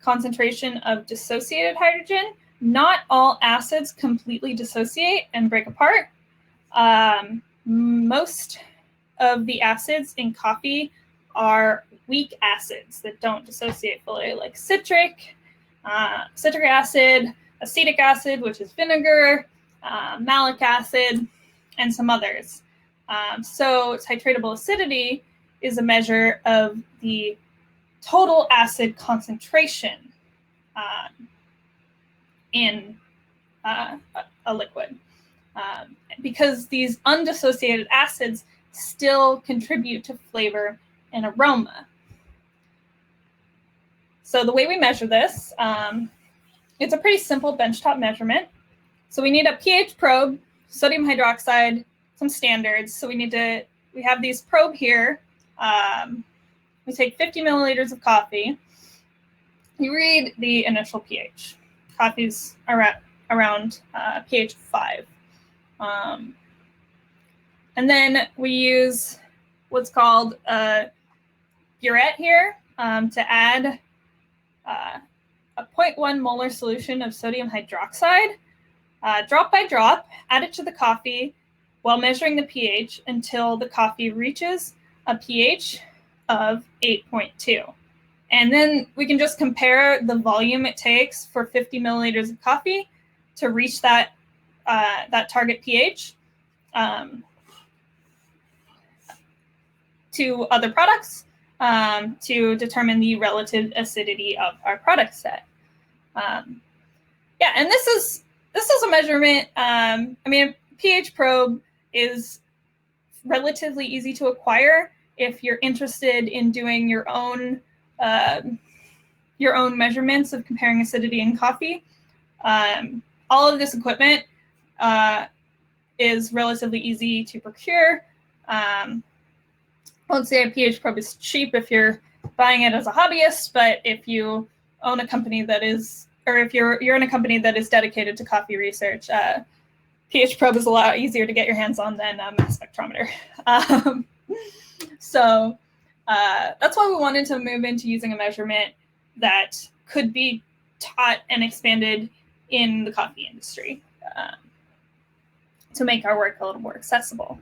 concentration of dissociated hydrogen, not all acids completely dissociate and break apart. Most of the acids in coffee are weak acids that don't dissociate fully, like citric acid, acetic acid, which is vinegar, malic acid, and some others. So titratable acidity is a measure of the total acid concentration in a liquid. Because these undissociated acids still contribute to flavor and aroma. So the way we measure this, it's a pretty simple benchtop measurement. So we need a pH probe, sodium hydroxide, some standards. So we have these probe here. We take 50 milliliters of coffee. You read the initial pH. Coffee's around pH 5. And then we use what's called a burette here to add a 0.1 molar solution of sodium hydroxide, drop by drop, add it to the coffee while measuring the pH until the coffee reaches a pH of 8.2. And then we can just compare the volume it takes for 50 milliliters of coffee to reach that target pH to other products to determine the relative acidity of our product set. And this is a measurement. A pH probe is relatively easy to acquire if you're interested in doing your own measurements of comparing acidity in coffee. All of this equipment is relatively easy to procure. I won't say a pH probe is cheap if you're buying it as a hobbyist, but if you own a company that is, or if you're in a company that is dedicated to coffee research, pH probe is a lot easier to get your hands on than a mass spectrometer. So that's why we wanted to move into using a measurement that could be taught and expanded in the coffee industry to make our work a little more accessible.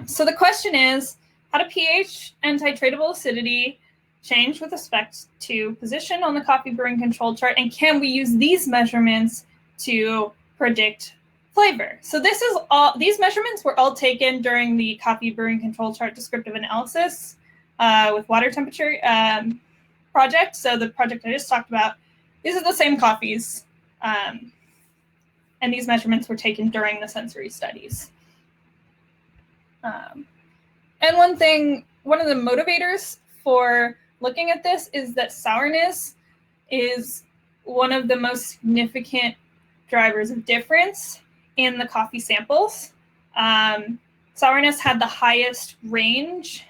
So the question is, how do pH and titratable acidity change with respect to position on the coffee brewing control chart? And can we use these measurements to predict flavor? So these measurements were all taken during the coffee brewing control chart descriptive analysis with water temperature project. So the project I just talked about, these are the same coffees. And these measurements were taken during the sensory studies. And one of the motivators for looking at this is that sourness is one of the most significant drivers of difference in the coffee samples. Sourness had the highest range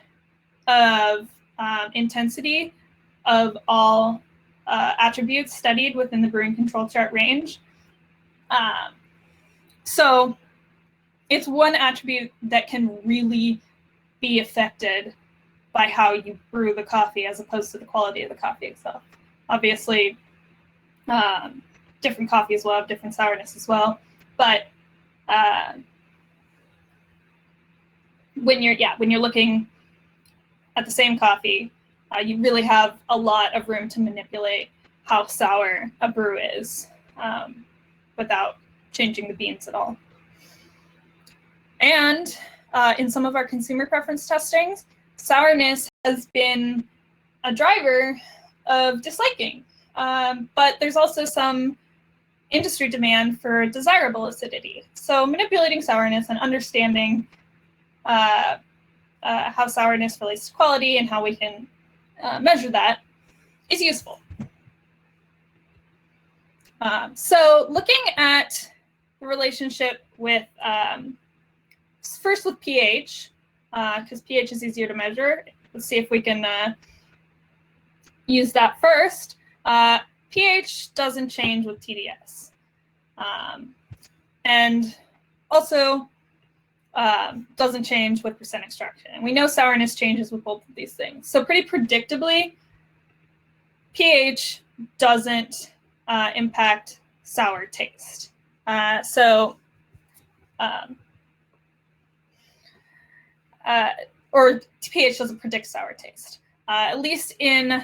of intensity of all attributes studied within the brewing control chart range. So it's one attribute that can really be affected by how you brew the coffee as opposed to the quality of the coffee itself. Obviously, different coffees will have different sourness as well, but when you're looking at the same coffee, you really have a lot of room to manipulate how sour a brew is without changing the beans at all. And in some of our consumer preference testings, sourness has been a driver of disliking, but there's also some industry demand for desirable acidity. So manipulating sourness and understanding how sourness relates to quality and how we can measure that is useful. So looking at the relationship with, first with pH, because pH is easier to measure. Let's see if we can use that first. pH doesn't change with TDS. And also doesn't change with percent extraction. And we know sourness changes with both of these things. So pretty predictably, pH doesn't impact sour taste. Or pH doesn't predict sour taste, at least in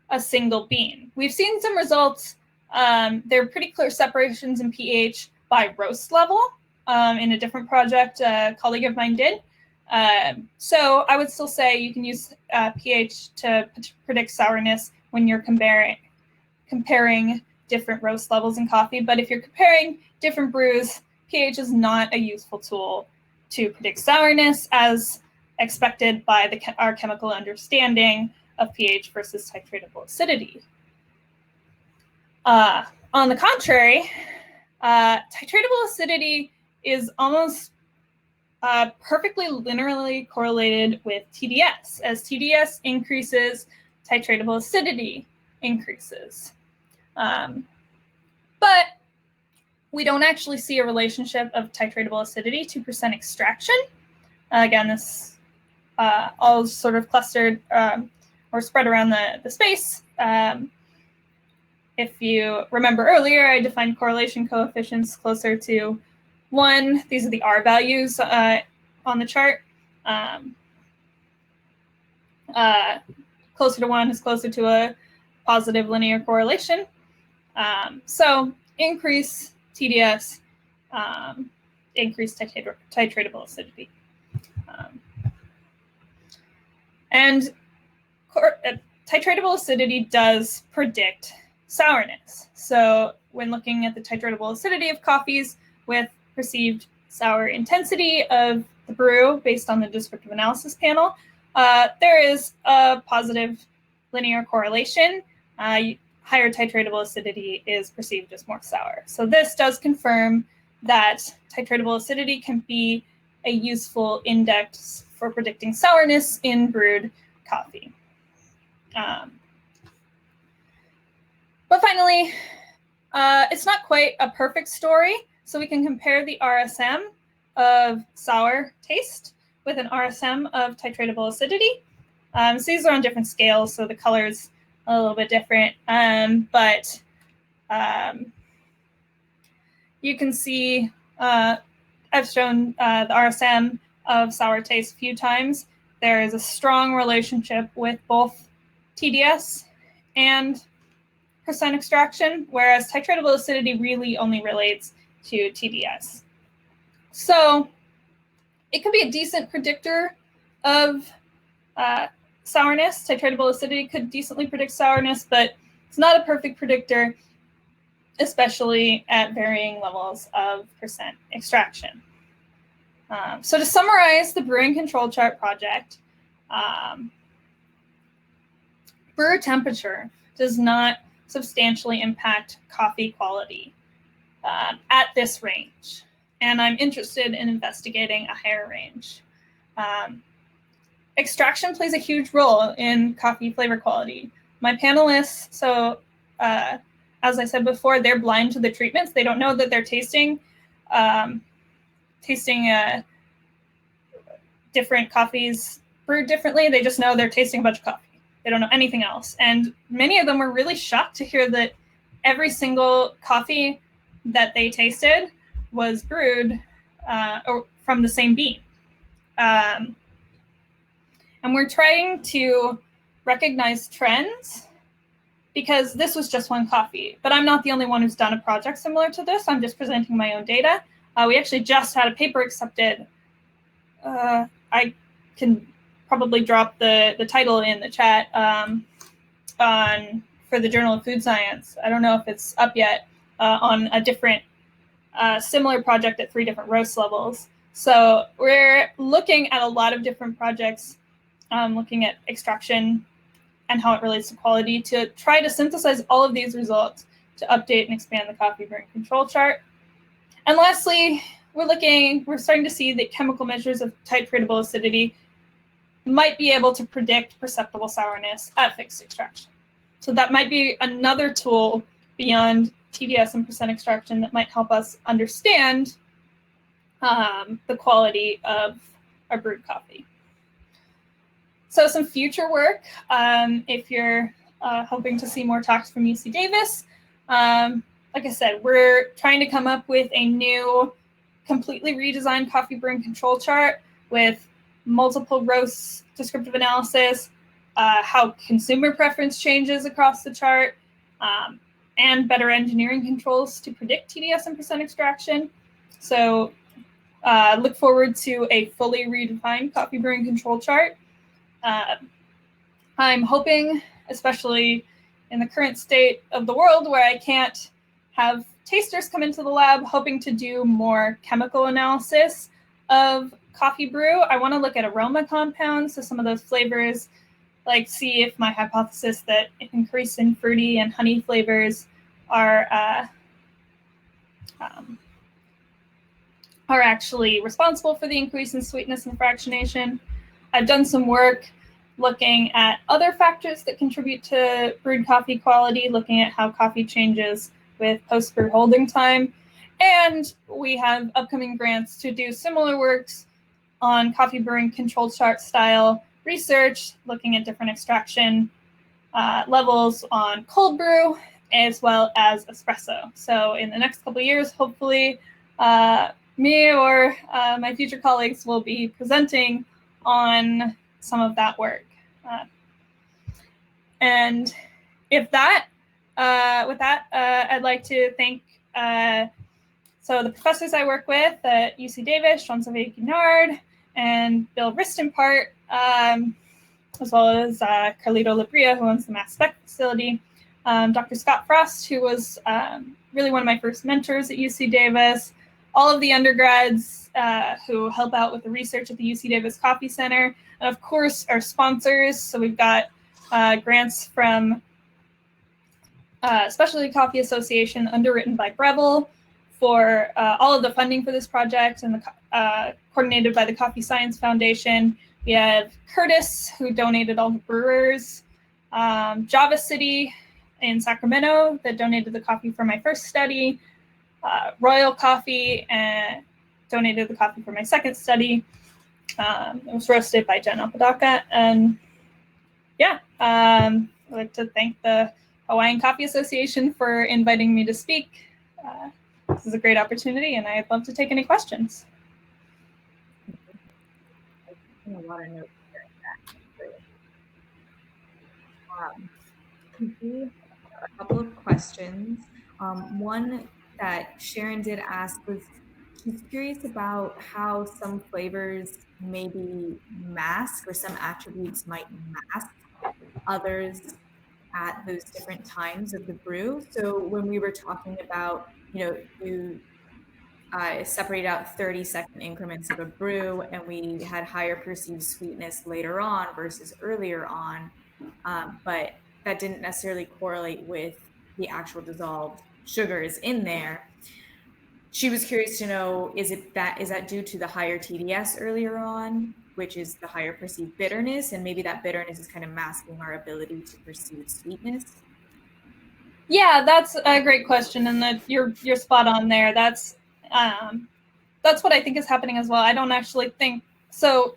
a single bean. We've seen some results. There are pretty clear separations in pH by roast level in a different project a colleague of mine did. So I would still say you can use pH to predict sourness when you're comparing different roast levels in coffee. But if you're comparing different brews, pH is not a useful tool to predict sourness as expected by our chemical understanding of pH versus titratable acidity. On the contrary, titratable acidity is almost perfectly linearly correlated with TDS. As TDS increases, titratable acidity increases. But we don't actually see a relationship of titratable acidity to percent extraction. Again, this all sort of clustered or spread around the space. If you remember earlier, I defined correlation coefficients closer to 1. These are the R values on the chart. Closer to 1 is closer to a positive linear correlation. So increase TDS, increase titratable acidity. And titratable acidity does predict sourness. So when looking at the titratable acidity of coffees with perceived sour intensity of the brew based on the descriptive analysis panel, there is a positive linear correlation. Higher titratable acidity is perceived as more sour. So this does confirm that titratable acidity can be a useful index for predicting sourness in brewed coffee. But finally, it's not quite a perfect story. So we can compare the RSM of sour taste with an RSM of titratable acidity. So these are on different scales, so the color is a little bit different. But you can see I've shown the RSM of sour taste a few times. There is a strong relationship with both TDS and percent extraction, whereas titratable acidity really only relates to TDS. So it could be a decent predictor of sourness. Titratable acidity could decently predict sourness, but it's not a perfect predictor, especially at varying levels of percent extraction. So to summarize the brewing control chart project, brewer temperature does not substantially impact coffee quality at this range. And I'm interested in investigating a higher range. Extraction plays a huge role in coffee flavor quality. My panelists, so as I said before, they're blind to the treatments. They don't know that they're tasting different coffees brewed differently. They just know they're tasting a bunch of coffee. They don't know anything else. And many of them were really shocked to hear that every single coffee that they tasted was brewed or from the same bean. And we're trying to recognize trends because this was just one coffee, but I'm not the only one who's done a project similar to this. I'm just presenting my own data. We actually just had a paper accepted. I can probably drop the title in the chat for the Journal of Food Science. I don't know if it's up yet, on a different similar project at 3 different roast levels. So we're looking at a lot of different projects, looking at extraction and how it relates to quality to try to synthesize all of these results to update and expand the coffee brewing control chart. And lastly, we're starting to see that chemical measures of titratable acidity might be able to predict perceptible sourness at fixed extraction. So that might be another tool beyond TDS and percent extraction that might help us understand the quality of our brewed coffee. So some future work, if you're hoping to see more talks from UC Davis, like I said, we're trying to come up with a new, completely redesigned coffee brewing control chart with multiple roast descriptive analysis, how consumer preference changes across the chart, and better engineering controls to predict TDS and percent extraction. So look forward to a fully redefined coffee brewing control chart. I'm hoping, especially in the current state of the world where I can't have tasters come into the lab, hoping to do more chemical analysis of coffee brew. I want to look at aroma compounds, so some of those flavors, like see if my hypothesis that increase in fruity and honey flavors are actually responsible for the increase in sweetness and fractionation. I've done some work looking at other factors that contribute to brewed coffee quality, looking at how coffee changes with post-brew holding time. And we have upcoming grants to do similar works on coffee brewing control chart style research, looking at different extraction levels on cold brew as well as espresso. So in the next couple of years, hopefully me or my future colleagues will be presenting on some of that work. And with that, I'd like to thank so the professors I work with at UC Davis, Jean-Xavier Guinard, and Bill Ristenpart, as well as Carlito Labria, who owns the mass spec facility, Dr. Scott Frost, who was really one of my first mentors at UC Davis, all of the undergrads who help out with the research at the UC Davis Coffee Center, and of course our sponsors. So we've got grants from Specialty Coffee Association underwritten by Breville for all of the funding for this project, and coordinated by the Coffee Science Foundation. We have Curtis, who donated all the brewers, Java City in Sacramento that donated the coffee for my first study, Royal Coffee and donated the coffee for my second study. It was roasted by Jen Apodaca. And yeah, I'd like to thank the Hawaiian Coffee Association for inviting me to speak. This is a great opportunity, and I'd love to take any questions. A lot of notes there. A couple of questions. One that Sharon did ask was, she's curious about how some flavors maybe mask, or some attributes might mask others at those different times of the brew. So when we were talking about, you separate out 30-second increments of a brew, and we had higher perceived sweetness later on versus earlier on, but that didn't necessarily correlate with the actual dissolved sugars in there. She was curious to know, is that due to the higher TDS earlier on, which is the higher perceived bitterness, and maybe that bitterness is kind of masking our ability to perceive sweetness? Yeah, that's a great question, and you're spot on there. That's what I think is happening as well. I don't actually think so.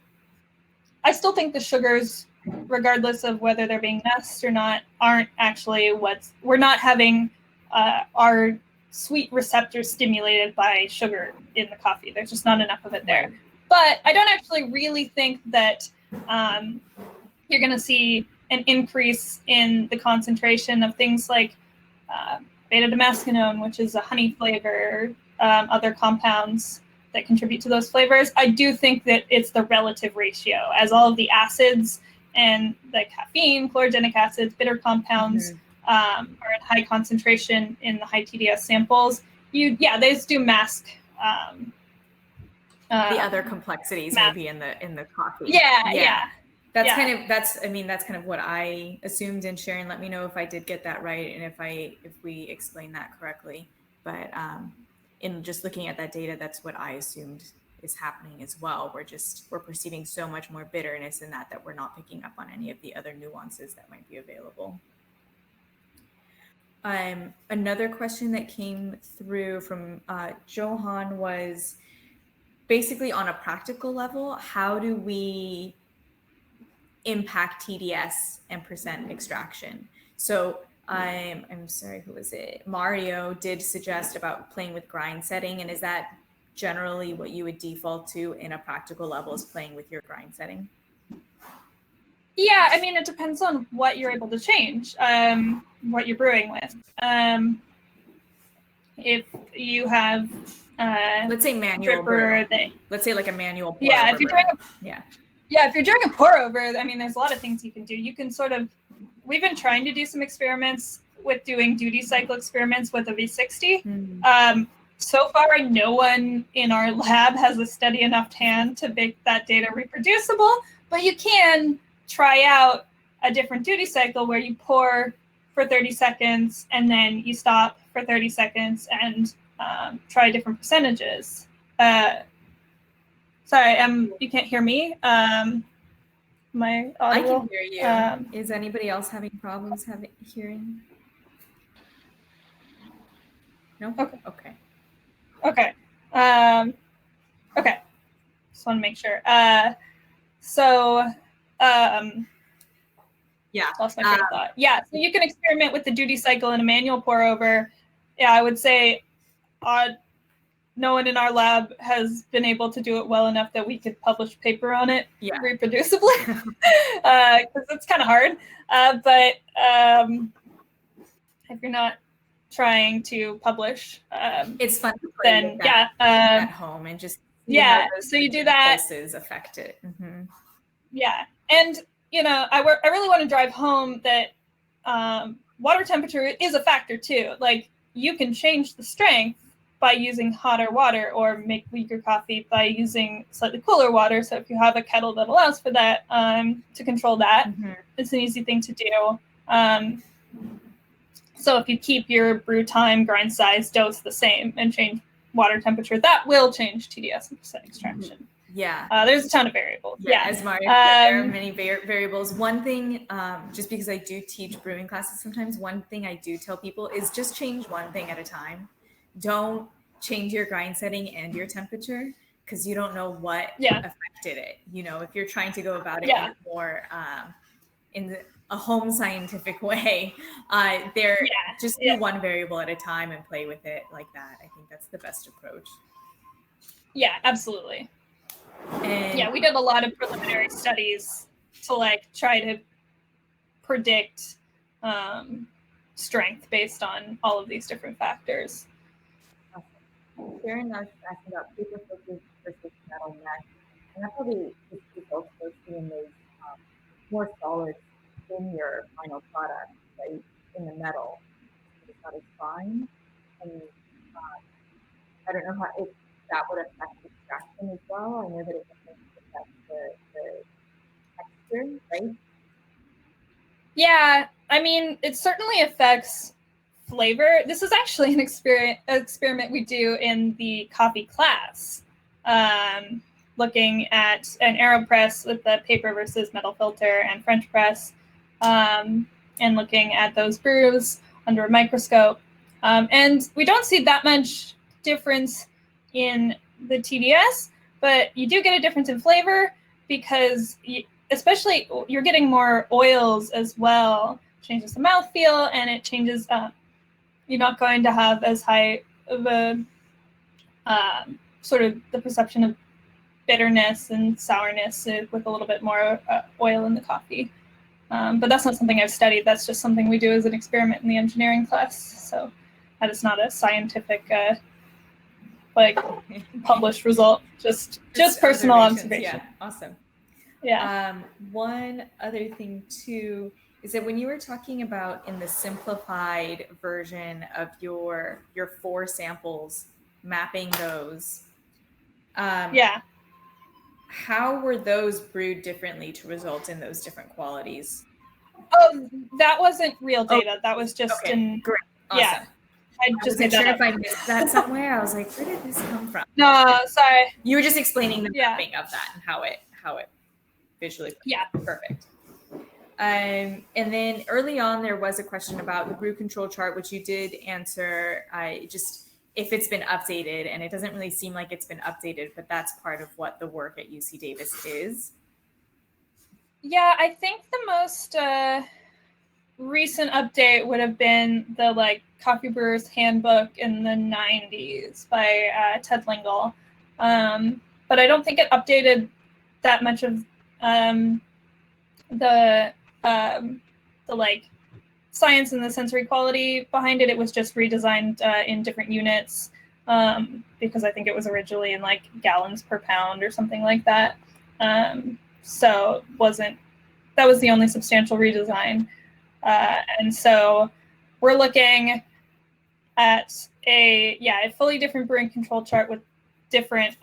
I still think the sugars, regardless of whether they're being masked or not, aren't actually we're not having our sweet receptors stimulated by sugar in the coffee. There's just not enough of it there. But I don't actually really think that you're going to see an increase in the concentration of things like beta-damascenone, which is a honey flavor, other compounds that contribute to those flavors. I do think that it's the relative ratio, as all of the acids and the caffeine, chlorogenic acids, bitter compounds are in high concentration in the high TDS samples. Those do mask the other complexities maybe in the coffee. Yeah. That's kind of what I assumed. And Sharon, let me know if I did get that right and if we explained that correctly. But in just looking at that data, that's what I assumed is happening as well. We're perceiving so much more bitterness in that we're not picking up on any of the other nuances that might be available. Another question that came through from Johan was basically on a practical level, how do we impact TDS and percent extraction? So I'm sorry, who was it? Mario did suggest about playing with grind setting. And is that generally what you would default to in a practical level, is playing with your grind setting? Yeah, I mean, it depends on what you're able to change, what you're brewing with. If you have, let's say manual dripper, let's say like a manual pour yeah, over if you're doing if you're doing a pour over, I mean, there's a lot of things you can do. You can we've been trying to do some experiments with doing duty cycle experiments with a V60. So far, no one in our lab has a steady enough hand to make that data reproducible, but you can try out a different duty cycle where you pour for 30 seconds and then you stop for 30 seconds and try different percentages. Sorry, you can't hear me. My audio. I can hear you. Is anybody else having problems hearing? No? Okay. Okay. Just want to make sure. Lost my train of thought. Yeah, so you can experiment with the duty cycle in a manual pour over. Yeah, I would say no one in our lab has been able to do it well enough that we could publish a paper on it reproducibly, because it's kind of hard. But if you're not trying to publish, it's fun to play with that at home and just so you do that. Pulses affect it. Yeah, and I really want to drive home that water temperature is a factor too. Like, you can change the strength by using hotter water, or make weaker coffee by using slightly cooler water. So if you have a kettle that allows for that, to control that, it's an easy thing to do. So if you keep your brew time, grind size, dose the same, and change water temperature, that will change TDS and percent extraction. Yeah. There's a ton of variables. Yeah, as Mario said, there are many variables. One thing, just because I do teach brewing classes sometimes, one thing I do tell people is just change one thing at a time. Don't change your grind setting and your temperature, because you don't know what affected it. If you're trying to go about it more in a home scientific way, just do one variable at a time and play with it like that. I think that's the best approach. Yeah, absolutely. And we did a lot of preliminary studies to try to predict strength based on all of these different factors. Sharon was asking about paper filters versus metal mesh, and that's probably just results mostly in those more solids in your final product, right? In the metal, it's not as fine, and I don't know if that would affect extraction as well. I know that it affects the texture, right? Yeah, I mean, it certainly affects flavor. This is actually an experiment we do in the coffee class, looking at an AeroPress with the paper versus metal filter and French press, and looking at those brews under a microscope. And we don't see that much difference in the TDS, but you do get a difference in flavor, because especially you're getting more oils as well. It changes the mouthfeel, and it changes, you're not going to have as high of a sort of the perception of bitterness and sourness with a little bit more oil in the coffee. But that's not something I've studied. That's just something we do as an experiment in the engineering class. So that is not a scientific, published result. Just personal observation. Yeah, awesome. Yeah. One other thing too is that when you were talking about in the simplified version of your 4 samples, mapping those, Yeah. how were those brewed differently to result in those different qualities? Oh, that wasn't real data. That was just Great. Awesome. Yeah. I just wasn't made that sure up. if I missed that somewhere. I was like, where did this come from? No, sorry. You were just explaining the Yeah. mapping of that and how it visually. Yeah. Perfect. And then early on, there was a question about the brew control chart, which you did answer. If it's been updated, and it doesn't really seem like it's been updated, but that's part of what the work at UC Davis is. Yeah, I think the most recent update would have been the Coffee Brewer's Handbook in the 90s by Ted Lingle. But I don't think it updated that much of the science and the sensory quality behind it. It was just redesigned in different units because I think it was originally in gallons per pound or something like that. So that was the only substantial redesign. And so we're looking at a fully different brewing control chart with different,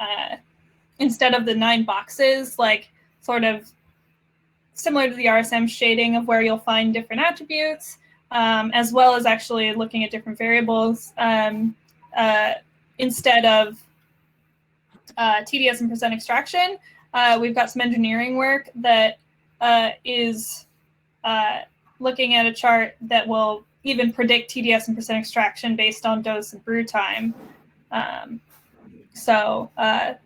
instead of the 9 boxes, sort of similar to the RSM shading of where you'll find different attributes, as well as actually looking at different variables instead of TDS and percent extraction. We've got some engineering work that is looking at a chart that will even predict TDS and percent extraction based on dose and brew time. So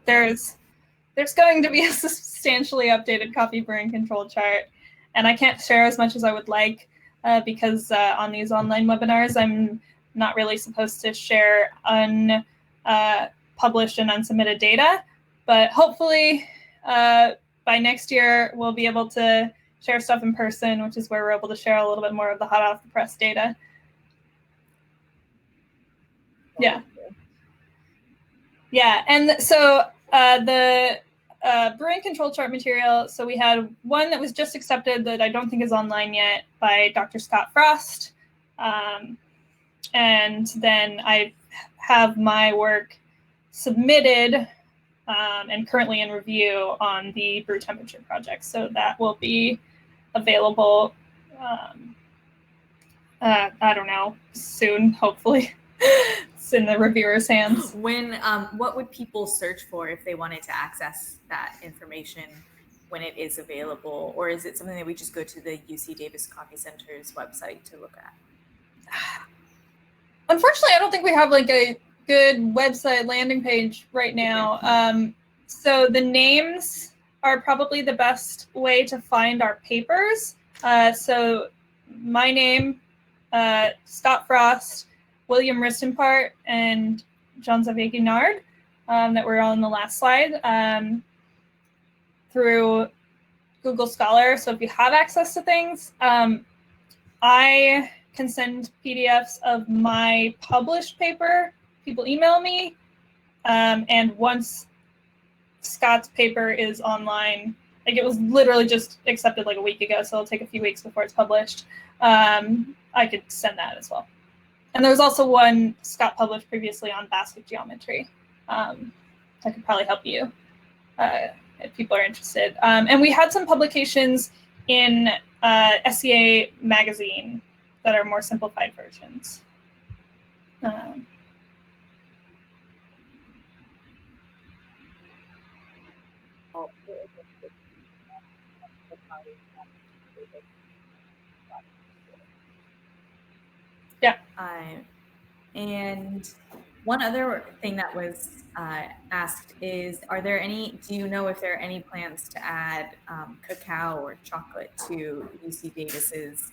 there's going to be a substantially updated coffee brewing control chart, and I can't share as much as I would like because on these online webinars, I'm not really supposed to share unpublished and unsubmitted data, but hopefully by next year, we'll be able to share stuff in person, which is where we're able to share a little bit more of the hot off the press data. Yeah. Yeah, and so the brewing control chart material, so we had one that was just accepted that I don't think is online yet by Dr. Scott Frost. And then I have my work submitted and currently in review on the brew temperature project. So that will be available, I don't know, soon, hopefully. It's in the reviewer's hands. When, what would people search for if they wanted to access that information when it is available? Or is it something that we just go to the UC Davis Coffee Center's website to look at? Unfortunately, I don't think we have a good website landing page right now. So the names are probably the best way to find our papers. So my name, Scott Frost, William Ristenpart, and Jean-Xavier Guinard, that were on the last slide, through Google Scholar. So if you have access to things, I can send PDFs of my published paper. People email me, and once Scott's paper is online, it was literally just accepted a week ago, so it'll take a few weeks before it's published. I could send that as well. And there was also one Scott published previously on basket geometry. That could probably help you if people are interested. And we had some publications in HCA magazine that are more simplified versions. Yeah. And one other thing that was asked is, do you know if there are any plans to add cacao or chocolate to UC Davis's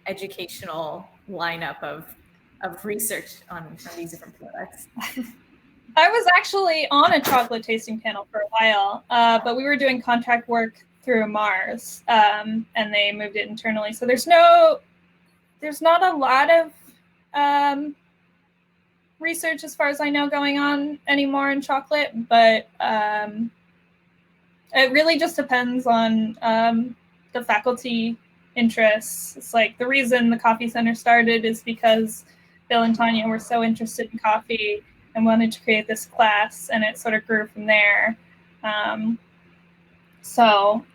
educational lineup of research on these different products? I was actually on a chocolate tasting panel for a while, but we were doing contract work through Mars, and they moved it internally. So there's not a lot of research, as far as I know, going on anymore in chocolate, but it really just depends on the faculty interests. It's like the reason the Coffee Center started is because Bill and Tanya were so interested in coffee and wanted to create this class, and it sort of grew from there. So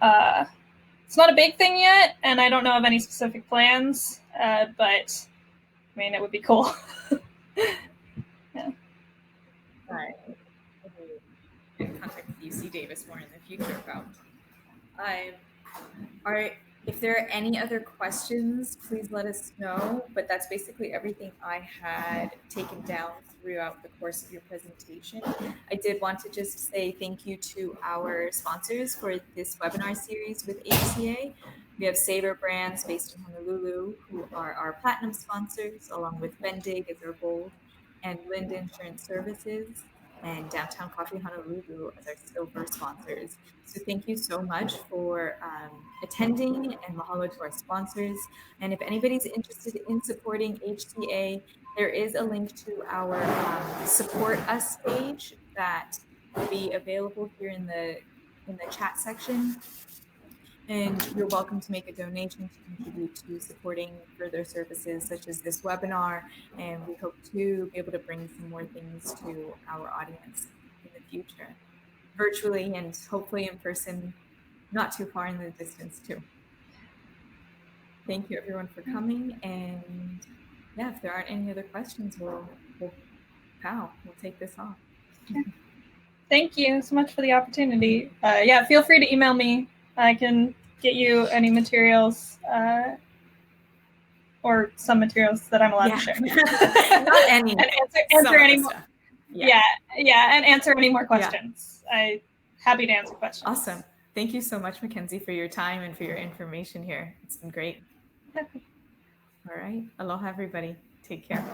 it's not a big thing yet, and I don't know of any specific plans, but I mean, it would be cool. Yeah. Right. In contact with UC Davis more in the future about. If there are any other questions, please let us know. But that's basically everything I had taken down throughout the course of your presentation. I did want to just say thank you to our sponsors for this webinar series with HCA. We have Savor Brands based in Honolulu, who are our platinum sponsors, along with Bendig as our gold, and Lind Insurance Services and Downtown Coffee Honolulu as our silver sponsors. So thank you so much for attending, and mahalo to our sponsors. And if anybody's interested in supporting HCA, there is a link to our Support Us page that will be available here in the chat section. And you're welcome to make a donation to contribute to supporting further services such as this webinar. And we hope to be able to bring some more things to our audience in the future, virtually and hopefully in person, not too far in the distance too. Thank you everyone for coming. And yeah, if there aren't any other questions, we'll take this off. Thank you so much for the opportunity. Yeah, feel free to email me. I can get you any materials or some materials that I'm allowed to share. Not any. And answer any more. Yeah, and answer any more questions. Yeah. I'm happy to answer questions. Awesome. Thank you so much, Mackenzie, for your time and for your information here. It's been great. All right. Aloha, everybody. Take care.